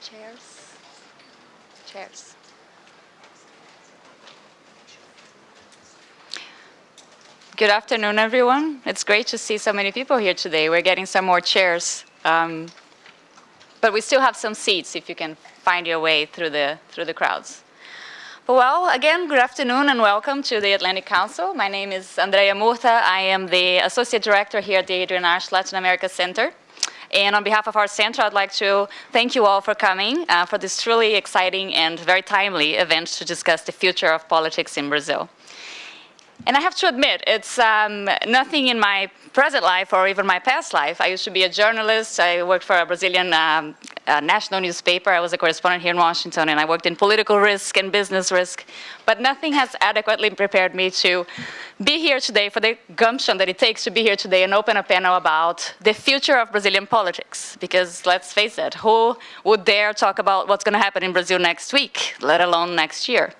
Chairs. Chairs. Good afternoon, everyone. It's great to see so many people here today. We're getting some more chairs, but we still have some seats if you can find your way through the crowds. Well, again, good afternoon and welcome to the Atlantic Council. My name is Andrea Murta. I am the Associate Director here at the Adrian Ash Latin America Center. And on behalf of our center, I'd like to thank you all for coming for this truly exciting and very timely event to discuss the future of politics in Brazil. And I have to admit, it's nothing in my present life or even my past life. I used to be a journalist. I worked for a Brazilian national newspaper. I was a correspondent here in Washington, and I worked in political risk and business risk. But nothing has adequately prepared me to be here today, for the gumption that it takes to be here today and open a panel about the future of Brazilian politics. Because let's face it, who would dare talk about what's going to happen in Brazil next week, let alone next year?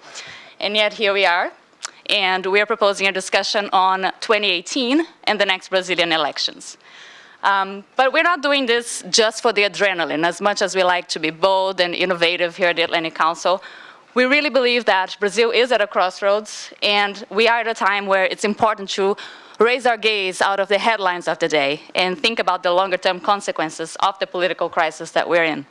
And yet here we are. And we are proposing a discussion on 2018 and the next Brazilian elections. But we're not doing this just for the adrenaline. As much as we like to be bold and innovative here at the Atlantic Council, we really believe that Brazil is at a crossroads, and we are at a time where it's important to raise our gaze out of the headlines of the day and think about the longer-term consequences of the political crisis that we're in.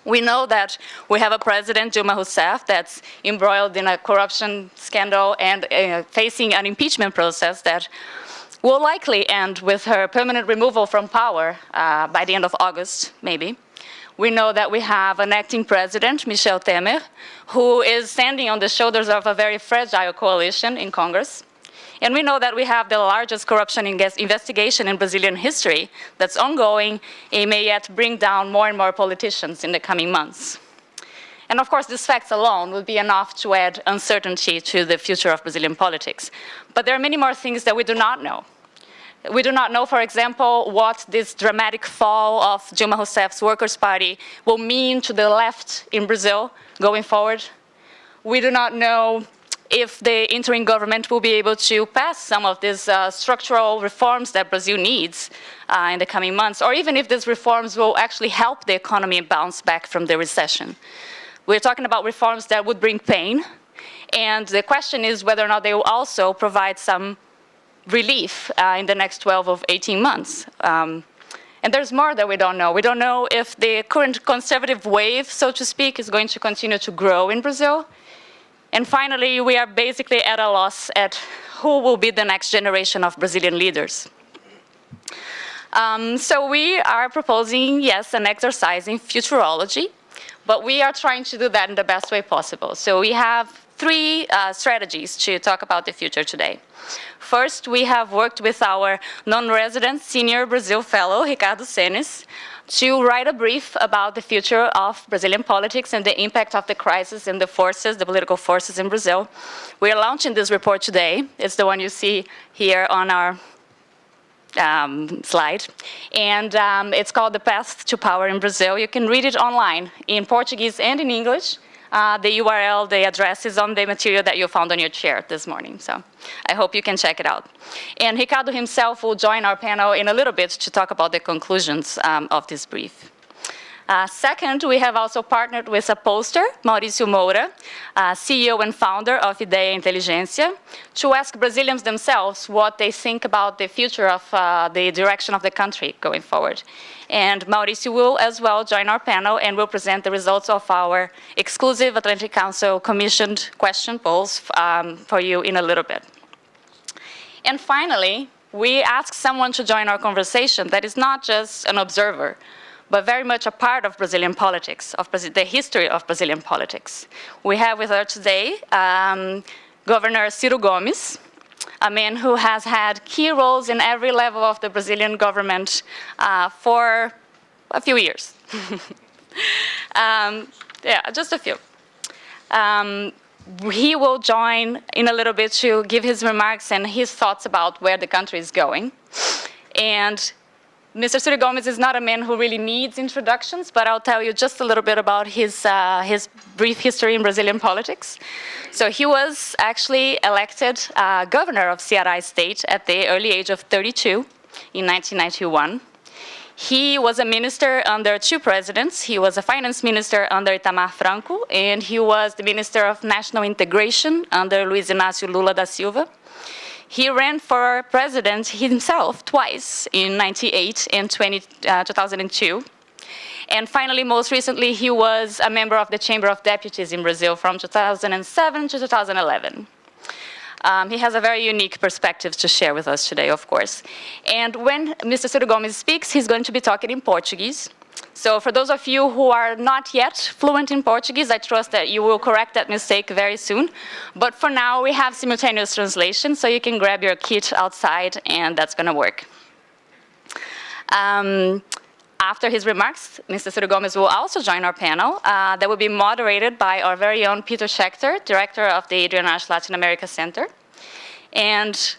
We know that we have a president, Dilma Rousseff, that's embroiled in a corruption scandal and facing an impeachment process that will likely end with her permanent removal from power by the end of August, maybe. We know that we have an acting president, Michel Temer, who is standing on the shoulders of a very fragile coalition in Congress. And we know that we have the largest corruption investigation in Brazilian history that's ongoing and may yet bring down more and more politicians in the coming months. And of course, these facts alone would be enough to add uncertainty to the future of Brazilian politics. But there are many more things that we do not know. We do not know, for example, what this dramatic fall of Dilma Rousseff's Workers' Party will mean to the left in Brazil going forward. We do not know if the interim government will be able to pass some of these structural reforms that Brazil needs in the coming months, or even if these reforms will actually help the economy bounce back from the recession. We're talking about reforms that would bring pain, and the question is whether or not they will also provide some relief in the next 12 or 18 months. And there's more that we don't know. We don't know if the current conservative wave, so to speak, is going to continue to grow in Brazil. And finally, we are basically at a loss at who will be the next generation of Brazilian leaders. So we are proposing, yes, an exercise in futurology, but we are trying to do that in the best way possible. So we have three strategies to talk about the future today. First, we have worked with our non-resident senior Brazil fellow, Ricardo Senes, to write a brief about the future of Brazilian politics and the impact of the crisis and the forces, the political forces in Brazil. We are launching this report today. It's the one you see here on our slide. And it's called The Path to Power in Brazil. You can read it online in Portuguese and in English. The URL, the address is on the material that you found on your chair this morning. So I hope you can check it out. And Ricardo himself will join our panel in a little bit to talk about the conclusions of this brief. Second, we have also partnered with a pollster, Mauricio Moura, CEO and founder of Ideia Inteligência, to ask Brazilians themselves what they think about the future of the direction of the country going forward. And Mauricio will as well join our panel and will present the results of our exclusive Atlantic Council commissioned question polls for you in a little bit. And finally, we ask someone to join our conversation that is not just an observer, but very much a part of Brazilian politics, of the history of Brazilian politics. We have with us today Governor Ciro Gomes, a man who has had key roles in every level of the Brazilian government for a few years. Yeah, just a few. He will join in a little bit to give his remarks and his thoughts about where the country is going. And Mr. Ciro Gomes is not a man who really needs introductions, but I'll tell you just a little bit about his brief history in Brazilian politics. So he was actually elected governor of Ceará State at the early age of 32 in 1991. He was a minister under 2 presidents. He was a finance minister under Itamar Franco, and he was the Minister of National Integration under Luiz Inácio Lula da Silva. He ran for president himself twice in 1998 and 2002. And finally, most recently, he was a member of the Chamber of Deputies in Brazil from 2007 to 2011. He has a very unique perspective to share with us today, of course. And when Mr. Ciro Gomes speaks, he's going to be talking in Portuguese. So for those of you who are not yet fluent in Portuguese, I trust that you will correct that mistake very soon. But for now, we have simultaneous translation, so you can grab your kit outside, and that's going to work. After his remarks, Mr. Ciro Gomes will also join our panel that will be moderated by our very own Peter Schechter, director of the Adrian Ash Latin America Center. And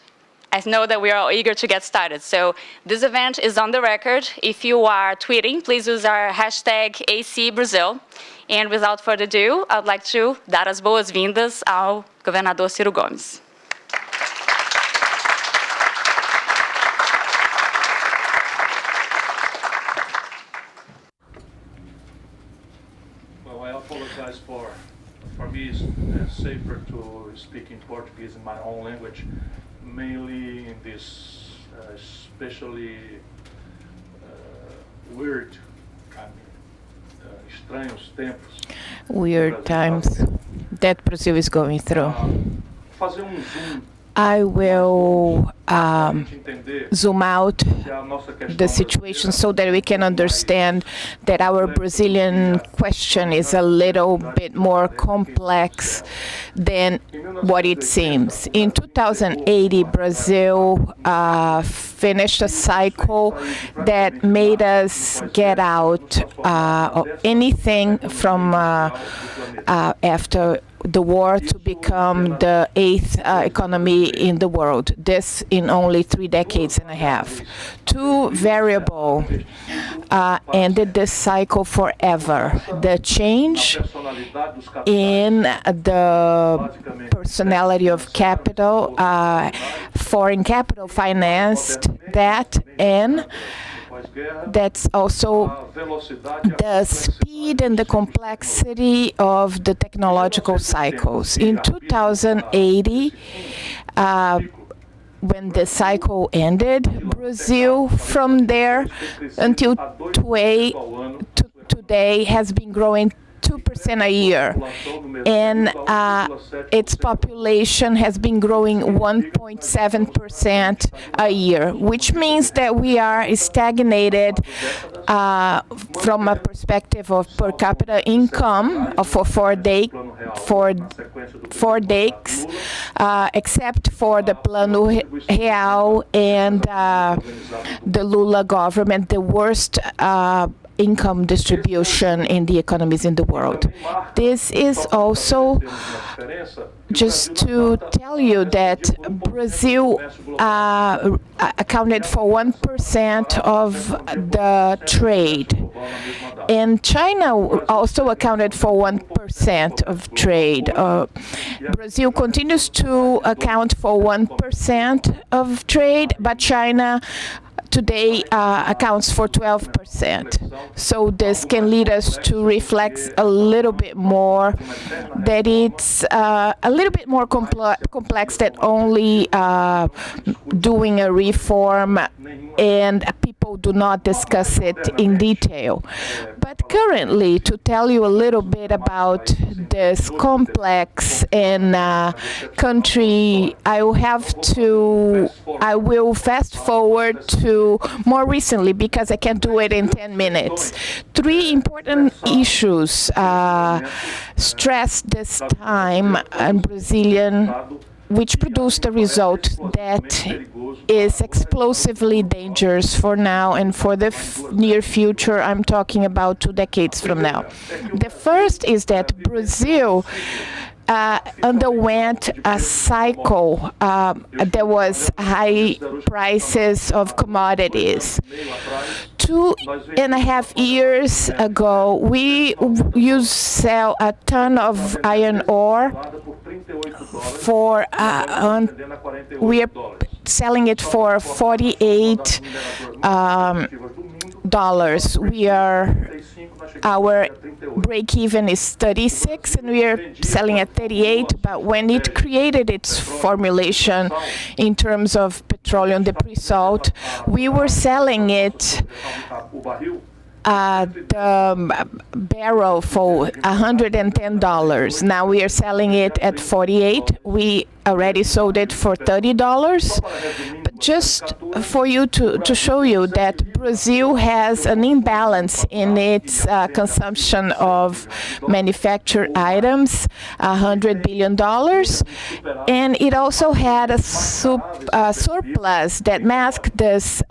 I know that we are all eager to get started. So this event is on the record. If you are tweeting, please use our hashtag ACBrazil. And without further ado, I'd like to dar as boas-vindas ao governador Ciro Gomes. Well, I apologize for me it's safer to speak in Portuguese in my own language, mainly in this especially weird, estranhos tempos. Weird times that Brazil is going through. Fazer zoom. I will zoom out Se a nossa questão the situation so that we can understand that our Brazilian question is a little bit more complex than what it seems. In 2080, Brazil finished a cycle that made us get out of anything from after the war to become the 8th economy in the world. This in only 3 decades and a half. 2 variables ended this cycle forever. The change in the personality of capital, foreign capital financed that, and that's also the speed and the complexity of the technological cycles. In 2080, when the cycle ended, Brazil from there until today has been growing 2% a year, and its population has been growing 1.7% a year, which means that we are stagnated from a perspective of per capita income for 4 decades, except for the Plano Real and the Lula government, the worst income distribution in the economies in the world. This is also just to tell you that Brazil accounted for 1% of the trade. And China also accounted for 1% of trade. Brazil continues to account for 1% of trade, but China today accounts for 12%. So this can lead us to reflect a little bit more that it's a little bit more complex than only doing a reform, and people do not discuss it in detail. But currently, to tell you a little bit about this complex and country, I will fast forward to more recently because I can't do it in 10 minutes. 3 important issues stressed this time in Brazilian, which produced a result that is explosively dangerous for now and for the near future. I'm talking about 2 decades from now. The first is that Brazil underwent a cycle. There was high prices of commodities. 2.5 years ago, we used to sell a ton of iron ore for we are selling it for 48 We are our break-even is 36, and we are selling at 38. But when it created its formulation in terms of petroleum, the pre-salt, we were selling it the barrel for $110. Now we are selling it at 48. We already sold it for $30. But just for you to show you that Brazil has an imbalance in its consumption of manufactured items, $100 billion, and it also had a surplus that masked this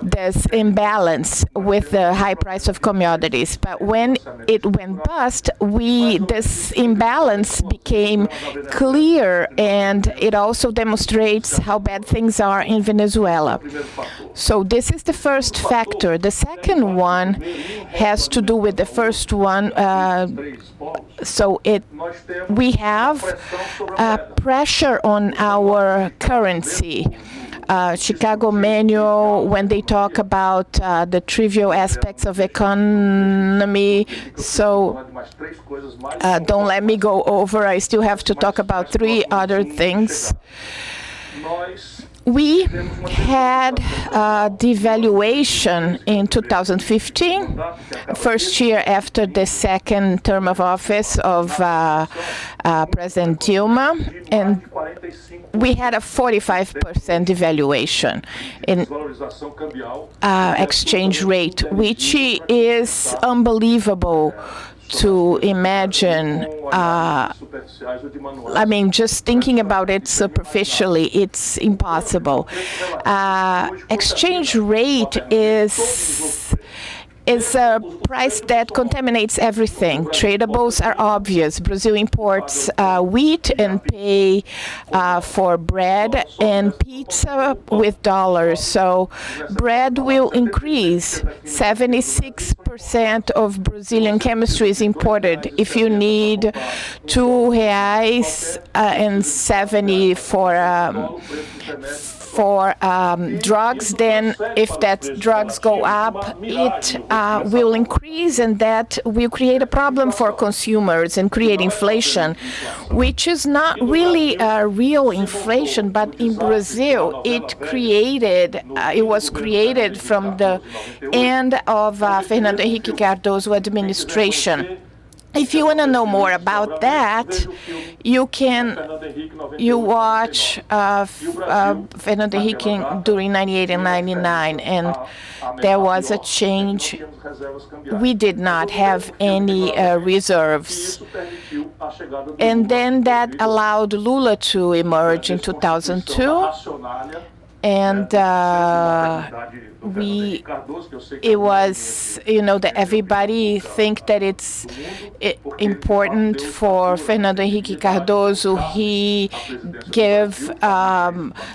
this imbalance with the high price of commodities. But when it went bust, this imbalance became clear, and it also demonstrates how bad things are in Venezuela. So this is the first factor. The second one has to do with the first one. We have pressure on our currency. Chicago Manual, when they talk about the trivial aspects of economy, so don't let me go over. I still have to talk about 3 other things. We had devaluation in 2015, first year after the second term of office of President Dilma, and we had a 45% devaluation in exchange rate, which is unbelievable to imagine. I mean, just thinking about it superficially, it's impossible. Exchange rate is a price that contaminates everything. Tradables are obvious. Brazil imports wheat and pay for bread and pizza with dollars. So bread will increase. 76% of Brazilian chemistry is imported. If you need R$2.70 for drugs, then if that drugs go up, it will increase, and that will create a problem for consumers and create inflation, which is not really a real inflation, but in Brazil it was created from the end of Fernando Henrique Cardoso administration. If you want to know more about that, you watch Fernando Henrique during 98 and 99, and there was a change. We did not have any reserves. And then that allowed Lula to emerge in 2002. And it was, that everybody think that it's important for Fernando Henrique Cardoso. He gave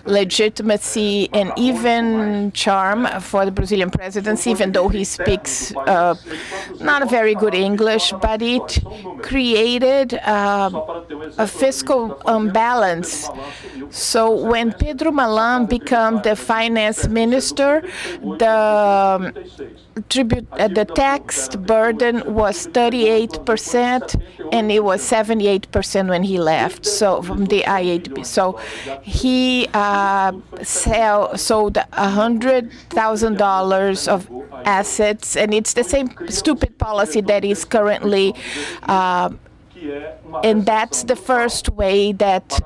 legitimacy and even charm for the Brazilian presidency, even though he speaks not a very good English, but it created a fiscal imbalance. So when Pedro Malan became the finance minister, the tax burden was 38%, and it was 78% when he left. So from the I-8B, so he sold $100,000 of assets, and it's the same stupid policy that is currently. And that's the first thing that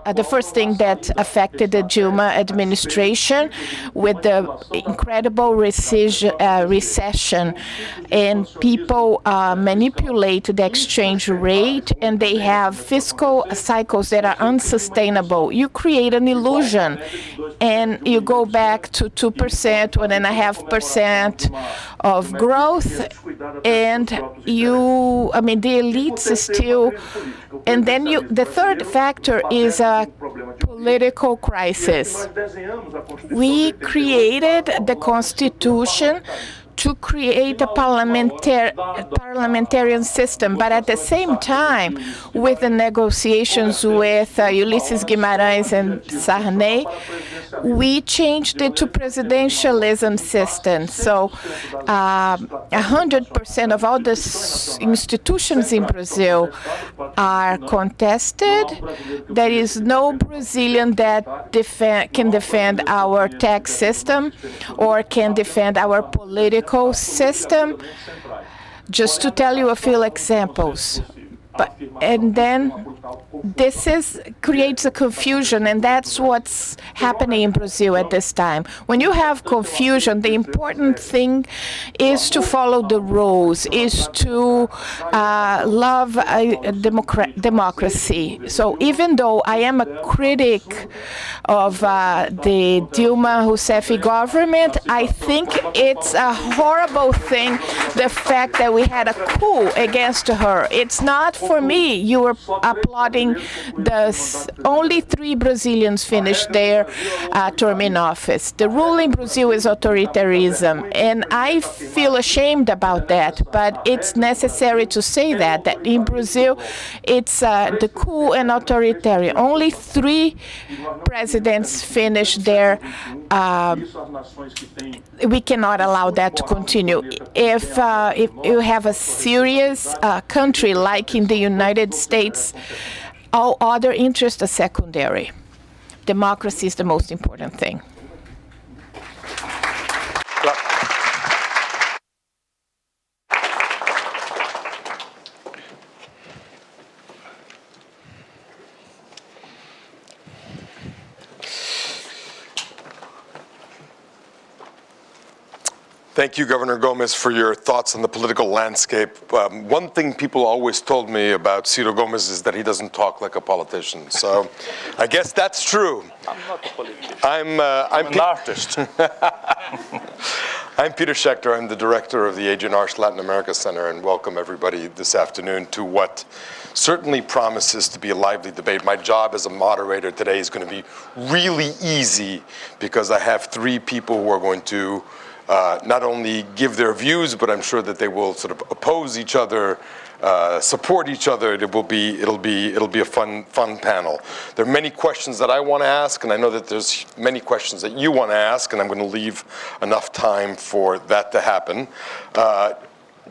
affected the Dilma administration, with the incredible recession, and people manipulate the exchange rate, and they have fiscal cycles that are unsustainable. You create an illusion, and you go back to 2%, 1.5% of growth, and the elites still. And then the third factor is a political crisis. We created the Constitution to create a parliamentarian system, but at the same time, with the negotiations with Ulysses Guimarães and Sarney, we changed it to presidentialism system. So 100% of all the institutions in Brazil are contested. There is no Brazilian that can defend our tax system or can defend our political system. Just to tell you a few examples. And then this creates a confusion, and that's what's happening in Brazil at this time. When you have confusion, the important thing is to follow the rules, is to love democracy. So even though I am a critic of the Dilma Rousseff government, I think it's a horrible thing, the fact that we had a coup against her. It's not for me. You were applauding only 3 Brazilians finished their term in office. The rule in Brazil is authoritarianism, and I feel ashamed about that, but it's necessary to say that in Brazil, it's the coup and authoritarian. Only 3 presidents finished their we cannot allow that to continue. If you have a serious country like in the United States, all other interests are secondary. Democracy is the most important thing. Thank you, Governor Gomes, for your thoughts on the political landscape. One thing people always told me about Ciro Gomes is that he doesn't talk like a politician. So I guess that's true. I'm not a politician. I'm an artist. I'm Peter Schechter. I'm the director of the Adrian Arsh Latin America Center, and welcome everybody this afternoon to what certainly promises to be a lively debate. My job as a moderator today is going to be really easy because I have 3 people who are going to not only give their views, but I'm sure that they will sort of oppose each other, support each other. It'll be a fun panel. There are many questions that I want to ask, and I know that there's many questions that you want to ask, and I'm going to leave enough time for that to happen.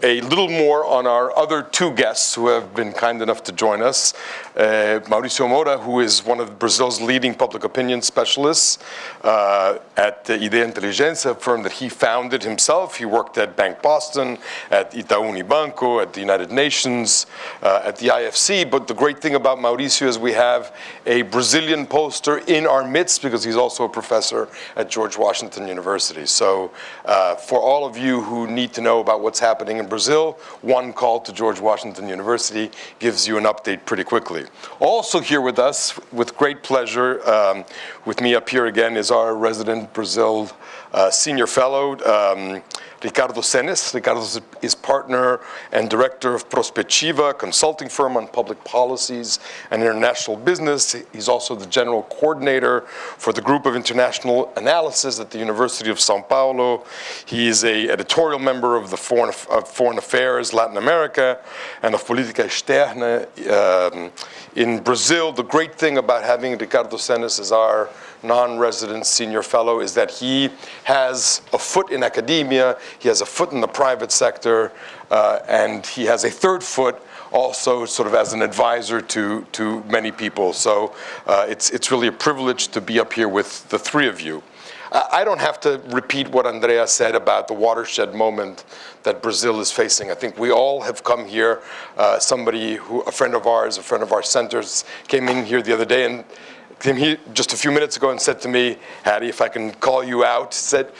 A little more on our other 2 guests who have been kind enough to join us. Mauricio Moura, who is one of Brazil's leading public opinion specialists at Idea Inteligência, a firm that he founded himself. He worked at Bank Boston, at Itaú Unibanco, at the United Nations, at the IFC. But the great thing about Mauricio is we have a Brazilian pollster in our midst because he's also a professor at George Washington University. So for all of you who need to know about what's happening in Brazil, one call to George Washington University gives you an update pretty quickly. Also here with us, with great pleasure, with me up here again, is our resident Brazil senior fellow, Ricardo Senes. Ricardo is partner and director of Prospectiva, a consulting firm on public policies and international business. He's also the general coordinator for the Group of International Analysis at the University of São Paulo. He is an editorial member of the Foreign Affairs Latin America and of Política Externa in Brazil. The great thing about having Ricardo Senes as our non-resident senior fellow is that he has a foot in academia, he has a foot in the private sector, and he has a 3rd foot also sort of as an advisor to many people. So it's really a privilege to be up here with the 3 of you. I don't have to repeat what Andrea said about the watershed moment that Brazil is facing. I think we all have come here. A friend of our centers came in here the other day and came here just a few minutes ago and said to me, Hattie, if I can call you out, said,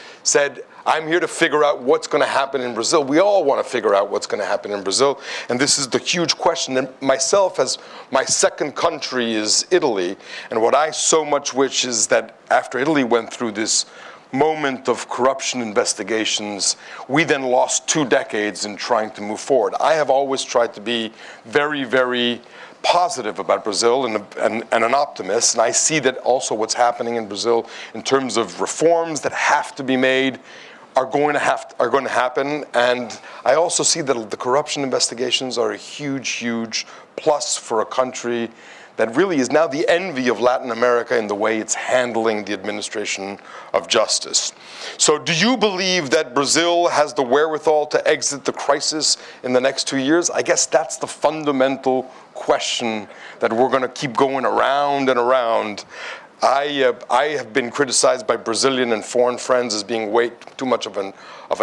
I'm here to figure out what's going to happen in Brazil. We all want to figure out what's going to happen in Brazil. And this is the huge question. And myself, as my 2nd country is Italy, and what I so much wish is that after Italy went through this moment of corruption investigations, we then lost 2 decades in trying to move forward. I have always tried to be very, very positive about Brazil and an optimist, and I see that also what's happening in Brazil in terms of reforms that have to be made are going to happen. And I also see that the corruption investigations are a huge plus for a country that really is now the envy of Latin America in the way it's handling the administration of justice. So do you believe that Brazil has the wherewithal to exit the crisis in the next 2 years? I guess that's the fundamental question that we're going to keep going around and around. I have been criticized by Brazilian and foreign friends as being way too much of an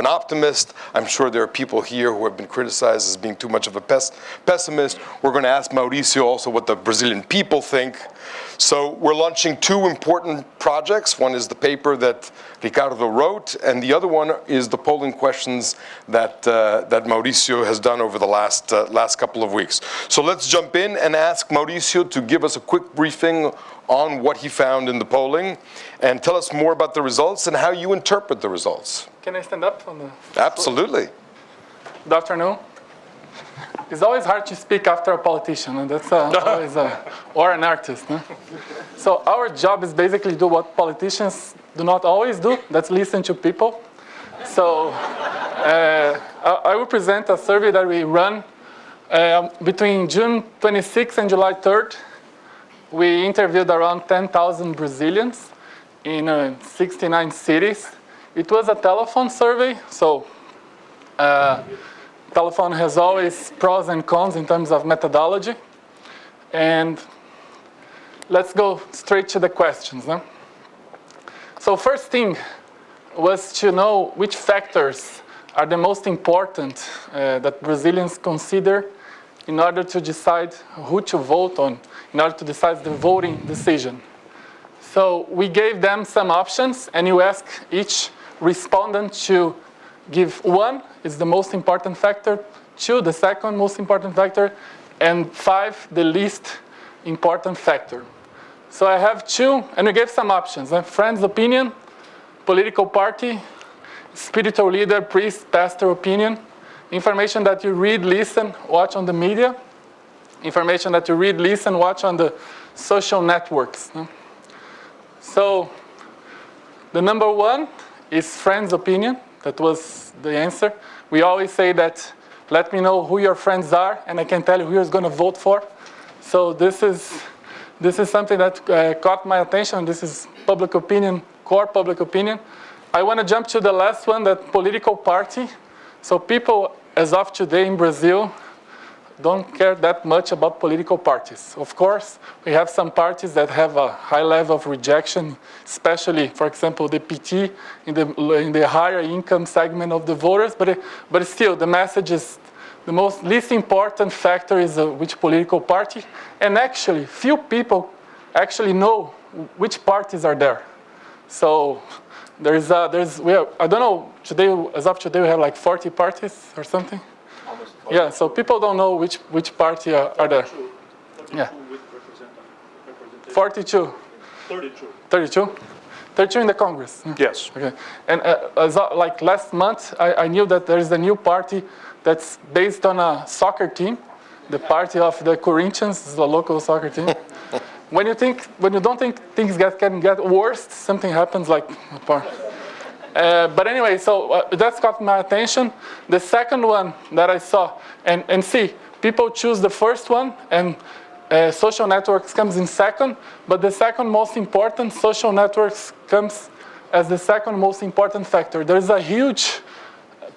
optimist. I'm sure there are people here who have been criticized as being too much of a pessimist. We're going to ask Mauricio also what the Brazilian people think. So we're launching 2 important projects. One is the paper that Ricardo wrote, and the other one is the polling questions that Mauricio has done over the last couple of weeks. So let's jump in and ask Mauricio to give us a quick briefing on what he found in the polling, and tell us more about the results and how you interpret the results. Can I stand up on the... Absolutely. Good afternoon. It's always hard to speak after a politician, and that's always or an artist. No? So our job is basically do what politicians do not always do, that's listen to people. So I will present a survey that we run between June 26th and July 3rd. We interviewed around 10,000 Brazilians in 69 cities. It was a telephone survey, so telephone has always pros and cons in terms of methodology. And let's go straight to the questions. No? So first thing was to know which factors are the most important that Brazilians consider in order to decide who to vote on, in order to decide the voting decision. So we gave them some options, and you ask each respondent to give 1 is the most important factor, 2 the second most important factor, and 5 the least important factor. So I have 2, and we gave some options. Friend's opinion, political party, spiritual leader, priest, pastor opinion, information that you read, listen, watch on the media, information that you read, listen, watch on the social networks. So the number 1 is friend's opinion. That was the answer. We always say that, let me know who your friends are, and I can tell you who you're going to vote for. So this is something that caught my attention. This is public opinion, core public opinion. I want to jump to the last one, that political party. So people, as of today in Brazil, don't care that much about political parties. Of course, we have some parties that have a high level of rejection, especially, for example, the PT in the higher income segment of the voters. But still, the message is the least important factor is which political party. And actually, few people actually know which parties are there. So I don't know, today, as of today, we have like 40 parties or something. Yeah, so people don't know which party are there. 32 Yeah. with representation. 42. 32. 32? 32 in the Congress. Yes. Okay. And like last month, I knew that there is a new party that's based on a soccer team. The party of the Corinthians is a local soccer team. When you don't think things can get worse, something happens like a part. But anyway, so that's got my attention. The second one that I saw, and see, people choose the first one, and social networks comes in second, but the second most important, social networks comes as the second most important factor. There's a huge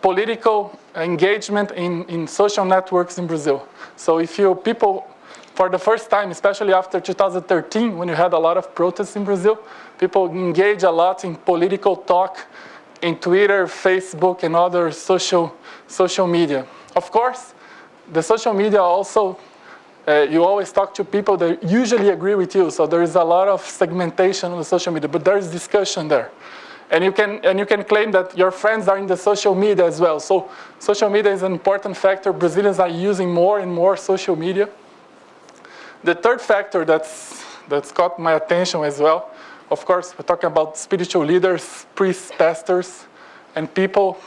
political engagement in social networks in Brazil. So if people, for the first time, especially after 2013, when you had a lot of protests in Brazil, people engage a lot in political talk in Twitter, Facebook, and other social media. Of course, the social media also, you always talk to people that usually agree with you, so there is a lot of segmentation on the social media, but there is discussion there. And you can claim that your friends are in the social media as well. So social media is an important factor. Brazilians are using more and more social media. The third factor that's caught my attention as well, of course, we're talking about spiritual leaders, priests, pastors, and people.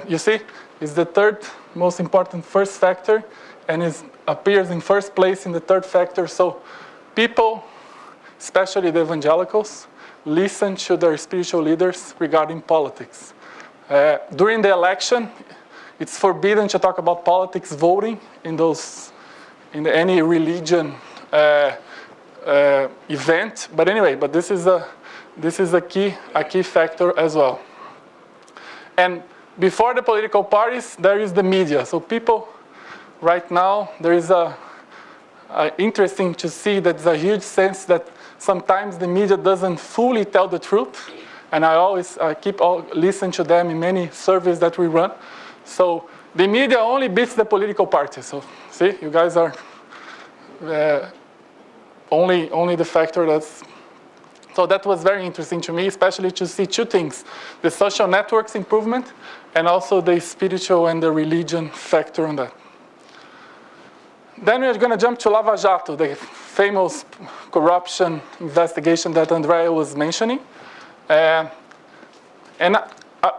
You see, is the third most important first factor, and it appears in first place in the third factor. So people, especially the evangelicals, listen to their spiritual leaders regarding politics. During the election, it's forbidden to talk about politics voting in any religion event. But anyway, this is a key factor as well. And before the political parties, there is the media. So people, right now, there is interesting to see that there's a huge sense that sometimes the media doesn't fully tell the truth. And I keep listening to them in many surveys that we run. So the media only beats the political parties. So see, you guys are only the factor that's. So that was very interesting to me, especially to see two things: the social networks improvement, and also the spiritual and the religion factor on that. Then we're going to jump to Lava Jato, the famous corruption investigation that Andrea was mentioning.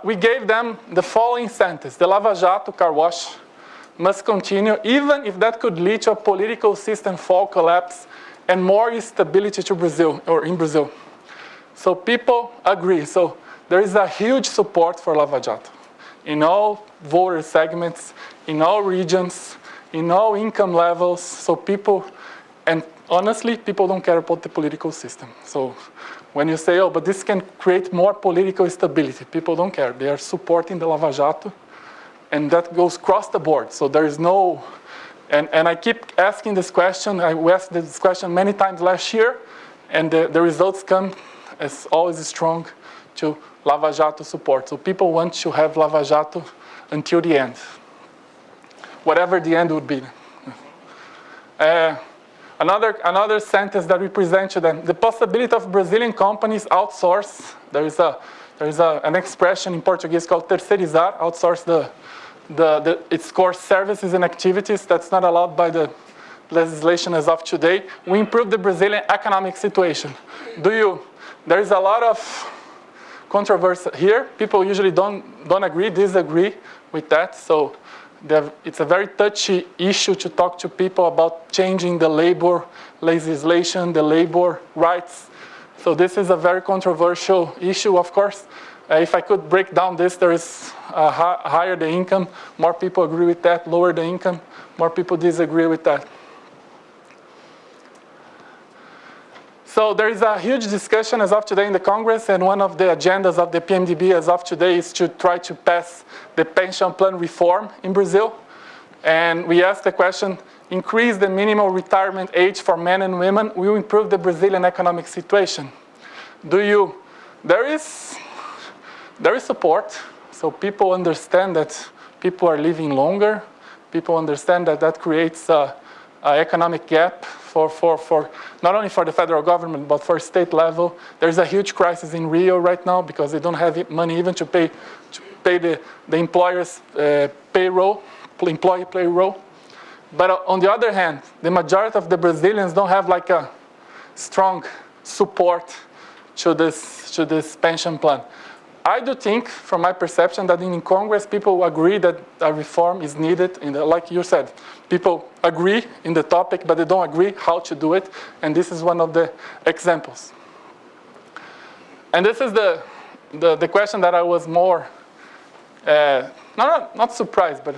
We gave them the following sentence: the Lava Jato car wash must continue, even if that could lead to a political system fall, collapse, and more instability to Brazil, or in Brazil. So people agree. So there is a huge support for Lava Jato in all voter segments, in all regions, in all income levels. So people, and honestly, people don't care about the political system. So when you say, oh, but this can create more political stability, people don't care. They are supporting the Lava Jato, and that goes across the board. So there is no, and I keep asking this question. I asked this question many times last year, and the results come as always strong to Lava Jato support. So people want to have Lava Jato until the end, whatever the end would be. Another sentence that we present to them: the possibility of Brazilian companies outsource. There is an expression in Portuguese called terceirizar, outsource its core services and activities. That's not allowed by the legislation as of today. We improve the Brazilian economic situation. There is a lot of controversy here. People usually don't agree, disagree with that. So it's a very touchy issue to talk to people about changing the labor legislation, the labor rights. So this is a very controversial issue, of course. If I could break down this, there is higher the income, more people agree with that. Lower the income, more people disagree with that. So there is a huge discussion as of today in the Congress, and one of the agendas of the PMDB as of today is to try to pass the pension plan reform in Brazil. And we asked the question: increase the minimum retirement age for men and women will improve the Brazilian economic situation. There is support. So people understand that people are living longer. People understand that creates an economic gap for not only for the federal government, but for state level. There's a huge crisis in Rio right now because they don't have money even to pay the employer's employee payroll. But on the other hand, the majority of the Brazilians don't have like a strong support to this pension plan. I do think, from my perception, that in Congress, people agree that a reform is needed. Like you said, people agree in the topic, but they don't agree how to do it. And this is one of the examples. And this is the question that I was more, not surprised, but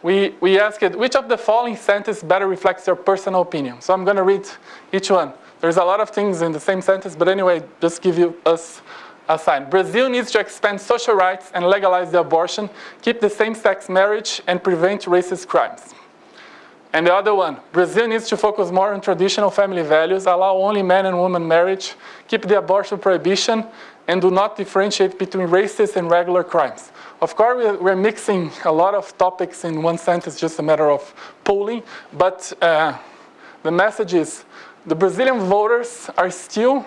we asked it: which of the following sentences better reflects your personal opinion? So I'm going to read each one. There's a lot of things in the same sentence, but anyway, just give us a sign. Brazil needs to expand social rights and legalize the abortion, keep the same-sex marriage, and prevent racist crimes. And the other one: Brazil needs to focus more on traditional family values, allow only man and woman marriage, keep the abortion prohibition, and do not differentiate between racist and regular crimes. Of course, we're mixing a lot of topics in one sentence, just a matter of polling, but the message is the Brazilian voters are still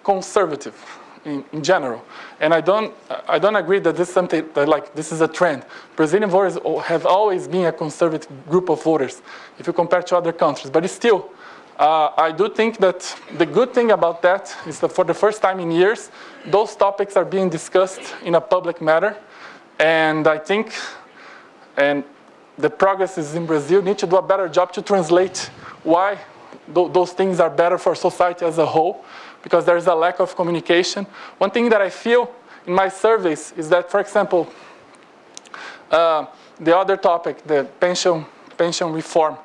conservative in general. And I don't agree that this is something that this is a trend. Brazilian voters have always been a conservative group of voters if you compare to other countries. But still, I do think that the good thing about that is that for the first time in years, those topics are being discussed in a public matter. And I think, and the progressives in Brazil need to do a better job to translate why those things are better for society as a whole, because there's a lack of communication. One thing that I feel in my surveys is that, for example, the other topic, the pension reform,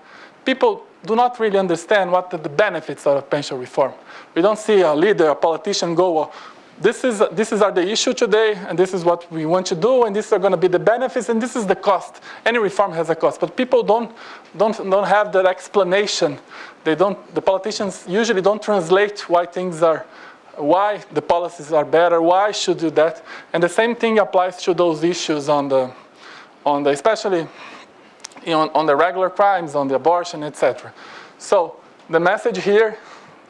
people do not really understand what the benefits are of pension reform. We don't see a leader, a politician go, well, this is the issue today, and this is what we want to do, and these are going to be the benefits, and this is the cost. Any reform has a cost, but people don't have that explanation. The politicians usually don't translate why the policies are better, why should do that, and the same thing applies to those issues especially on the regular crimes, on the abortion, etc. So the message here,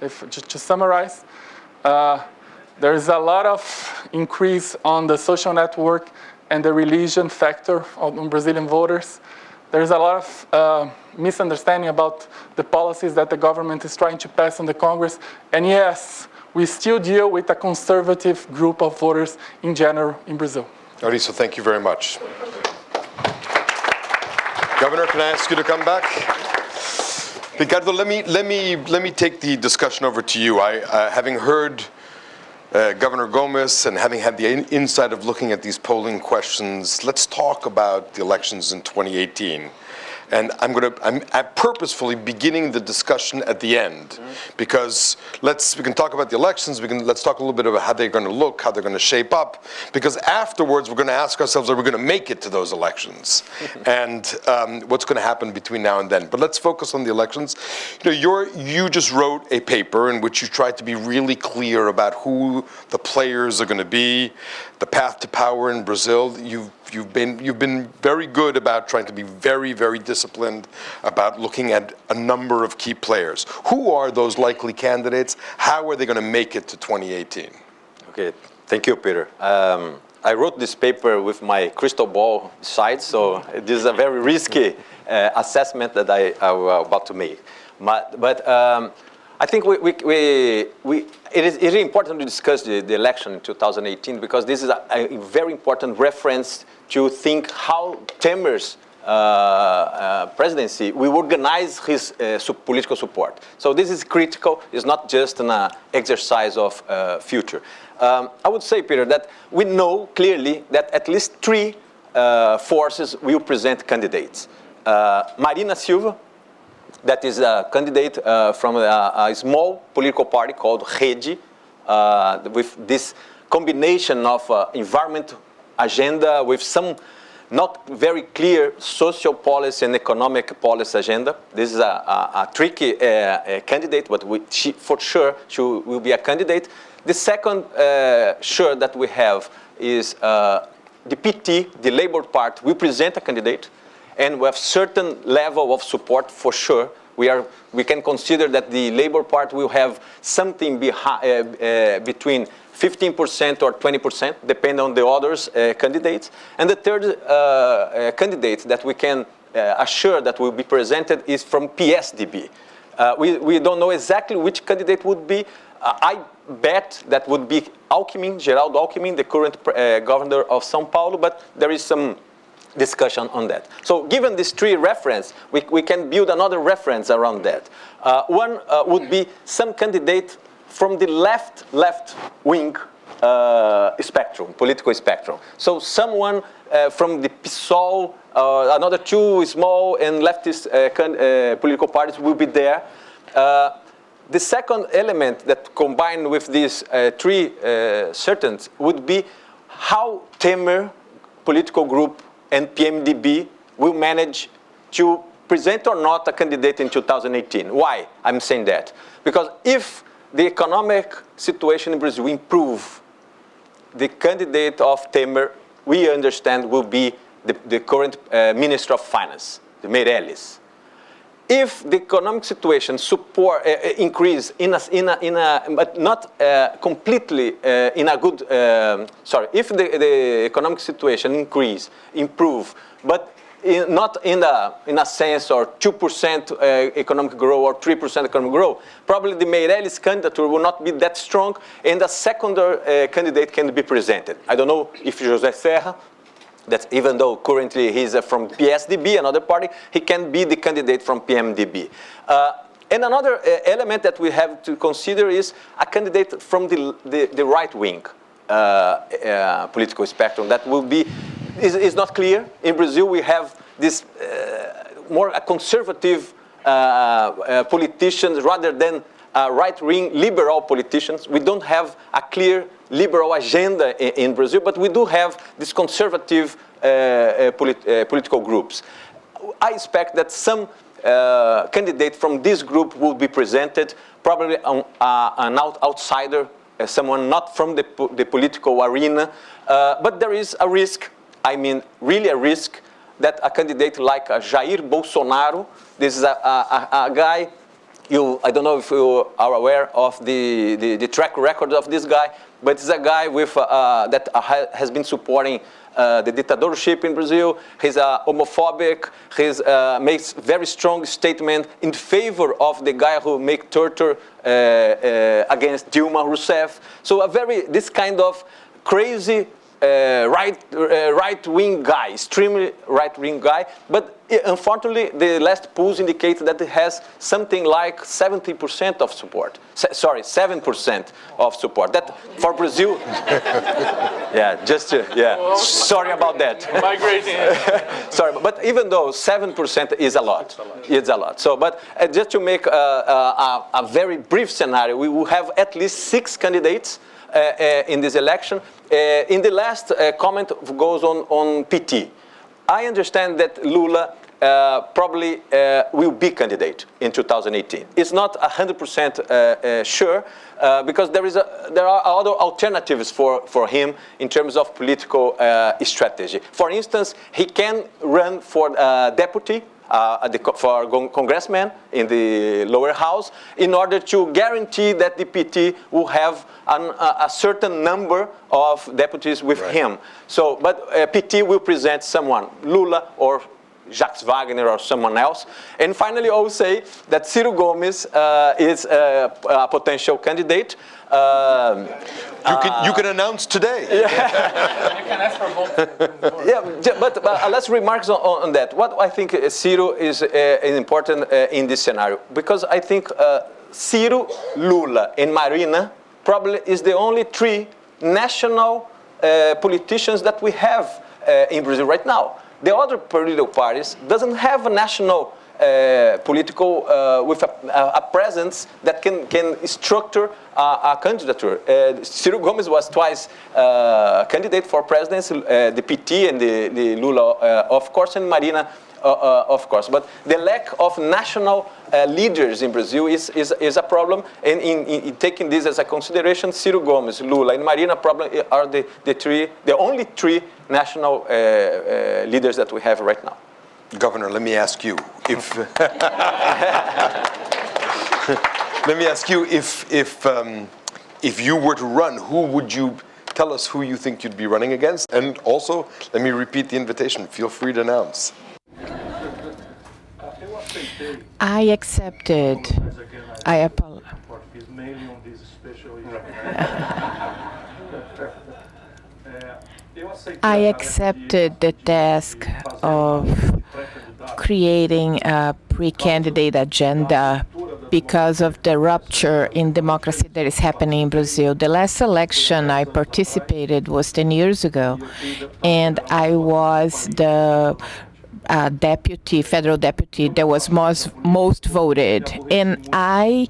just to summarize, there is a lot of increase on the social network and the religion factor on Brazilian voters. There is a lot of misunderstanding about the policies that the government is trying to pass on the Congress. And yes, we still deal with a conservative group of voters in general in Brazil. Mauricio, thank you very much. Governor, can I ask you to come back? Ricardo, let me take the discussion over to you. Having heard Governor Gomes and having had the insight of looking at these polling questions, let's talk about the elections in 2018. And I'm purposefully beginning the discussion at the end, because we can talk about the elections, let's talk a little bit about how they're going to look, how they're going to shape up, because afterwards we're going to ask ourselves, are we going to make it to those elections? And what's going to happen between now and then. But let's focus on the elections. You just wrote a paper in which you tried to be really clear about who the players are going to be, the path to power in Brazil. You've been very good about trying to be very, very disciplined about looking at a number of key players. Who are those likely candidates? How are they going to make it to 2018? Okay, thank you, Peter. I wrote this paper with my crystal ball side, so this is a very risky assessment that I was about to make. But I think it is important to discuss the election in 2018, because this is a very important reference to think how Temer's presidency will organize his political support. So this is critical. It's not just an exercise of future. I would say, Peter, that we know clearly that at least three forces will present candidates. Marina Silva, that is a candidate from a small political party called Rede, with this combination of environment agenda with some not very clear social policy and economic policy agenda. This is a tricky candidate, but for sure she will be a candidate. The second sure that we have is the PT, the Labour Party, will present a candidate, and we have certain level of support for sure. We can consider that the Labour Party will have something between 15% or 20%, depending on the others candidates. And the third candidate that we can assure that will be presented is from PSDB. We don't know exactly which candidate would be. I bet that would be Geraldo Alckmin, the current governor of São Paulo, but there is some discussion on that. So given these three references, we can build another reference around that. One would be some candidate from the left wing spectrum, political spectrum. So someone from the PSOL, another two small and leftist political parties will be there. The second element that combined with these three certainties would be how Temer political group and PMDB will manage to present or not a candidate in 2018. Why I'm saying that? Because if the economic situation in Brazil improve, the candidate of Temer, we understand, will be the current Minister of Finance, the Meirelles. If the economic situation increase but not completely in a good, if the economic situation improve, but not in a sense or 2% economic growth or 3% economic growth, probably the Meirelles candidature will not be that strong, and a secondary candidate can be presented. I don't know if José Serra, that even though currently he's from PSDB, another party, he can be the candidate from PMDB. And another element that we have to consider is a candidate from the right wing. political spectrum that will be is not clear. In Brazil, we have this more conservative politicians rather than right-wing liberal politicians. We don't have a clear liberal agenda in Brazil, but we do have these conservative political groups. I expect that some candidate from this group will be presented, probably an outsider, someone not from the political arena, but there is a risk, I mean really a risk, that a candidate like Jair Bolsonaro, this is a guy, I don't know if you are aware of the track record of this guy, but it's a guy with, that has been supporting the dictatorship in Brazil. He's homophobic. He makes very strong statement in favor of the guy who make torture against Dilma Rousseff. So this kind of crazy right-wing guy, extremely right-wing guy, but unfortunately the last polls indicate that it has something like 70% of support. 7% of support. That for Brazil, yeah, sorry about that. Migrating. Sorry, but even though 7% is a lot, it's a lot. So, but just to make a very brief scenario, we will have at least 6 candidates in this election. In the last comment goes on PT. I understand that Lula probably will be candidate in 2018. It's not 100% sure because there are other alternatives for him in terms of political strategy. For instance, he can run for deputy for congressman in the lower house in order to guarantee that the PT will have a certain number of deputies with him. So, but PT will present someone, Lula or Jacques Wagner or someone else. And finally, I will say that Ciro Gomes is a potential candidate. You can announce today. You can ask for votes. Yeah, but let's remark on that. What I think Ciro is important in this scenario, because I think Ciro, Lula, and Marina probably is the only 3 national politicians that we have in Brazil right now. The other political parties doesn't have a national political with a presence that can structure a candidature. Ciro Gomes was twice candidate for presidency, the PT and the Lula, of course, and Marina, of course. But the lack of national leaders in Brazil is a problem. And in taking this as a consideration, Ciro Gomes, Lula, and Marina probably are the only 3 national leaders that we have right now. Governor, let me ask you if if you were to run, who would you tell us who you think you'd be running against? And also, let me repeat the invitation. Feel free to announce. I accepted. I apologize. Portuguese, mainly on this special I accepted the task of creating a pre-candidate agenda because of the rupture in democracy that is happening in Brazil. The last election I participated was 10 years ago, and I was the federal deputy that was most voted. And I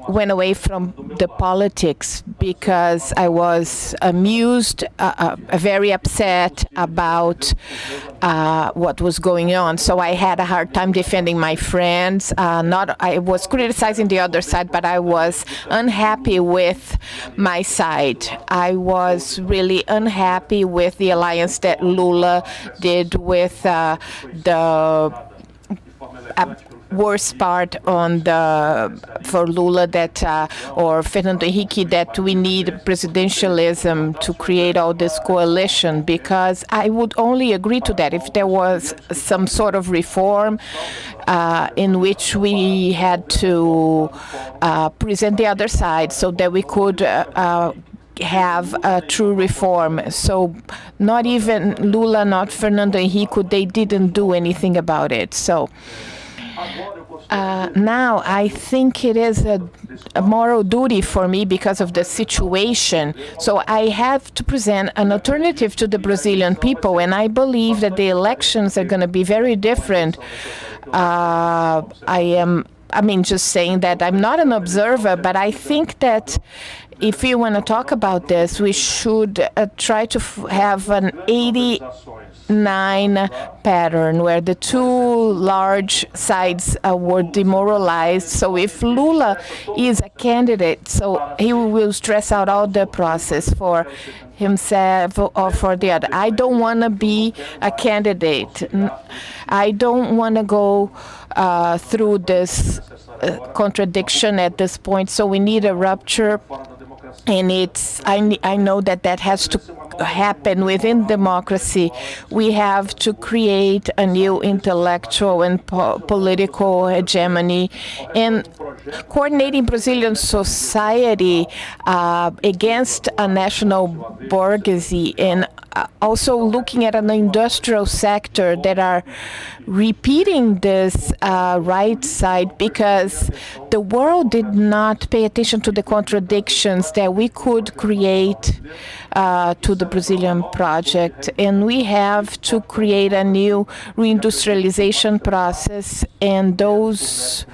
went away from the politics because I was amused, very upset about what was going on. So I had a hard time defending my friends. I was criticizing the other side, but I was unhappy with my side. I was really unhappy with the alliance that Lula did with the worst part for Lula or Fernando Henrique, that we need presidentialism to create all this coalition, because I would only agree to that if there was some sort of reform in which we had to present the other side so that we could have a true reform. So not even Lula, not Fernando Henrique, they didn't do anything about it. So now I think it is a moral duty for me because of the situation. So I have to present an alternative to the Brazilian people, and I believe that the elections are going to be very different. I mean, just saying that I'm not an observer, but I think that if we want to talk about this, we should try to have an 89 pattern where the two large sides were demoralized. So if Lula is a candidate, so he will stress out all the process for himself or for the other. I don't want to be a candidate. I don't want to go through this contradiction at this point. So we need a rupture. And I know that has to happen within democracy. We have to create a new intellectual and political hegemony, and coordinating Brazilian society against a national bourgeoisie, and also looking at an industrial sector that are repeating this right side, because the world did not pay attention to the contradictions that we could create to the Brazilian project. And we have to create a new reindustrialization process, and those,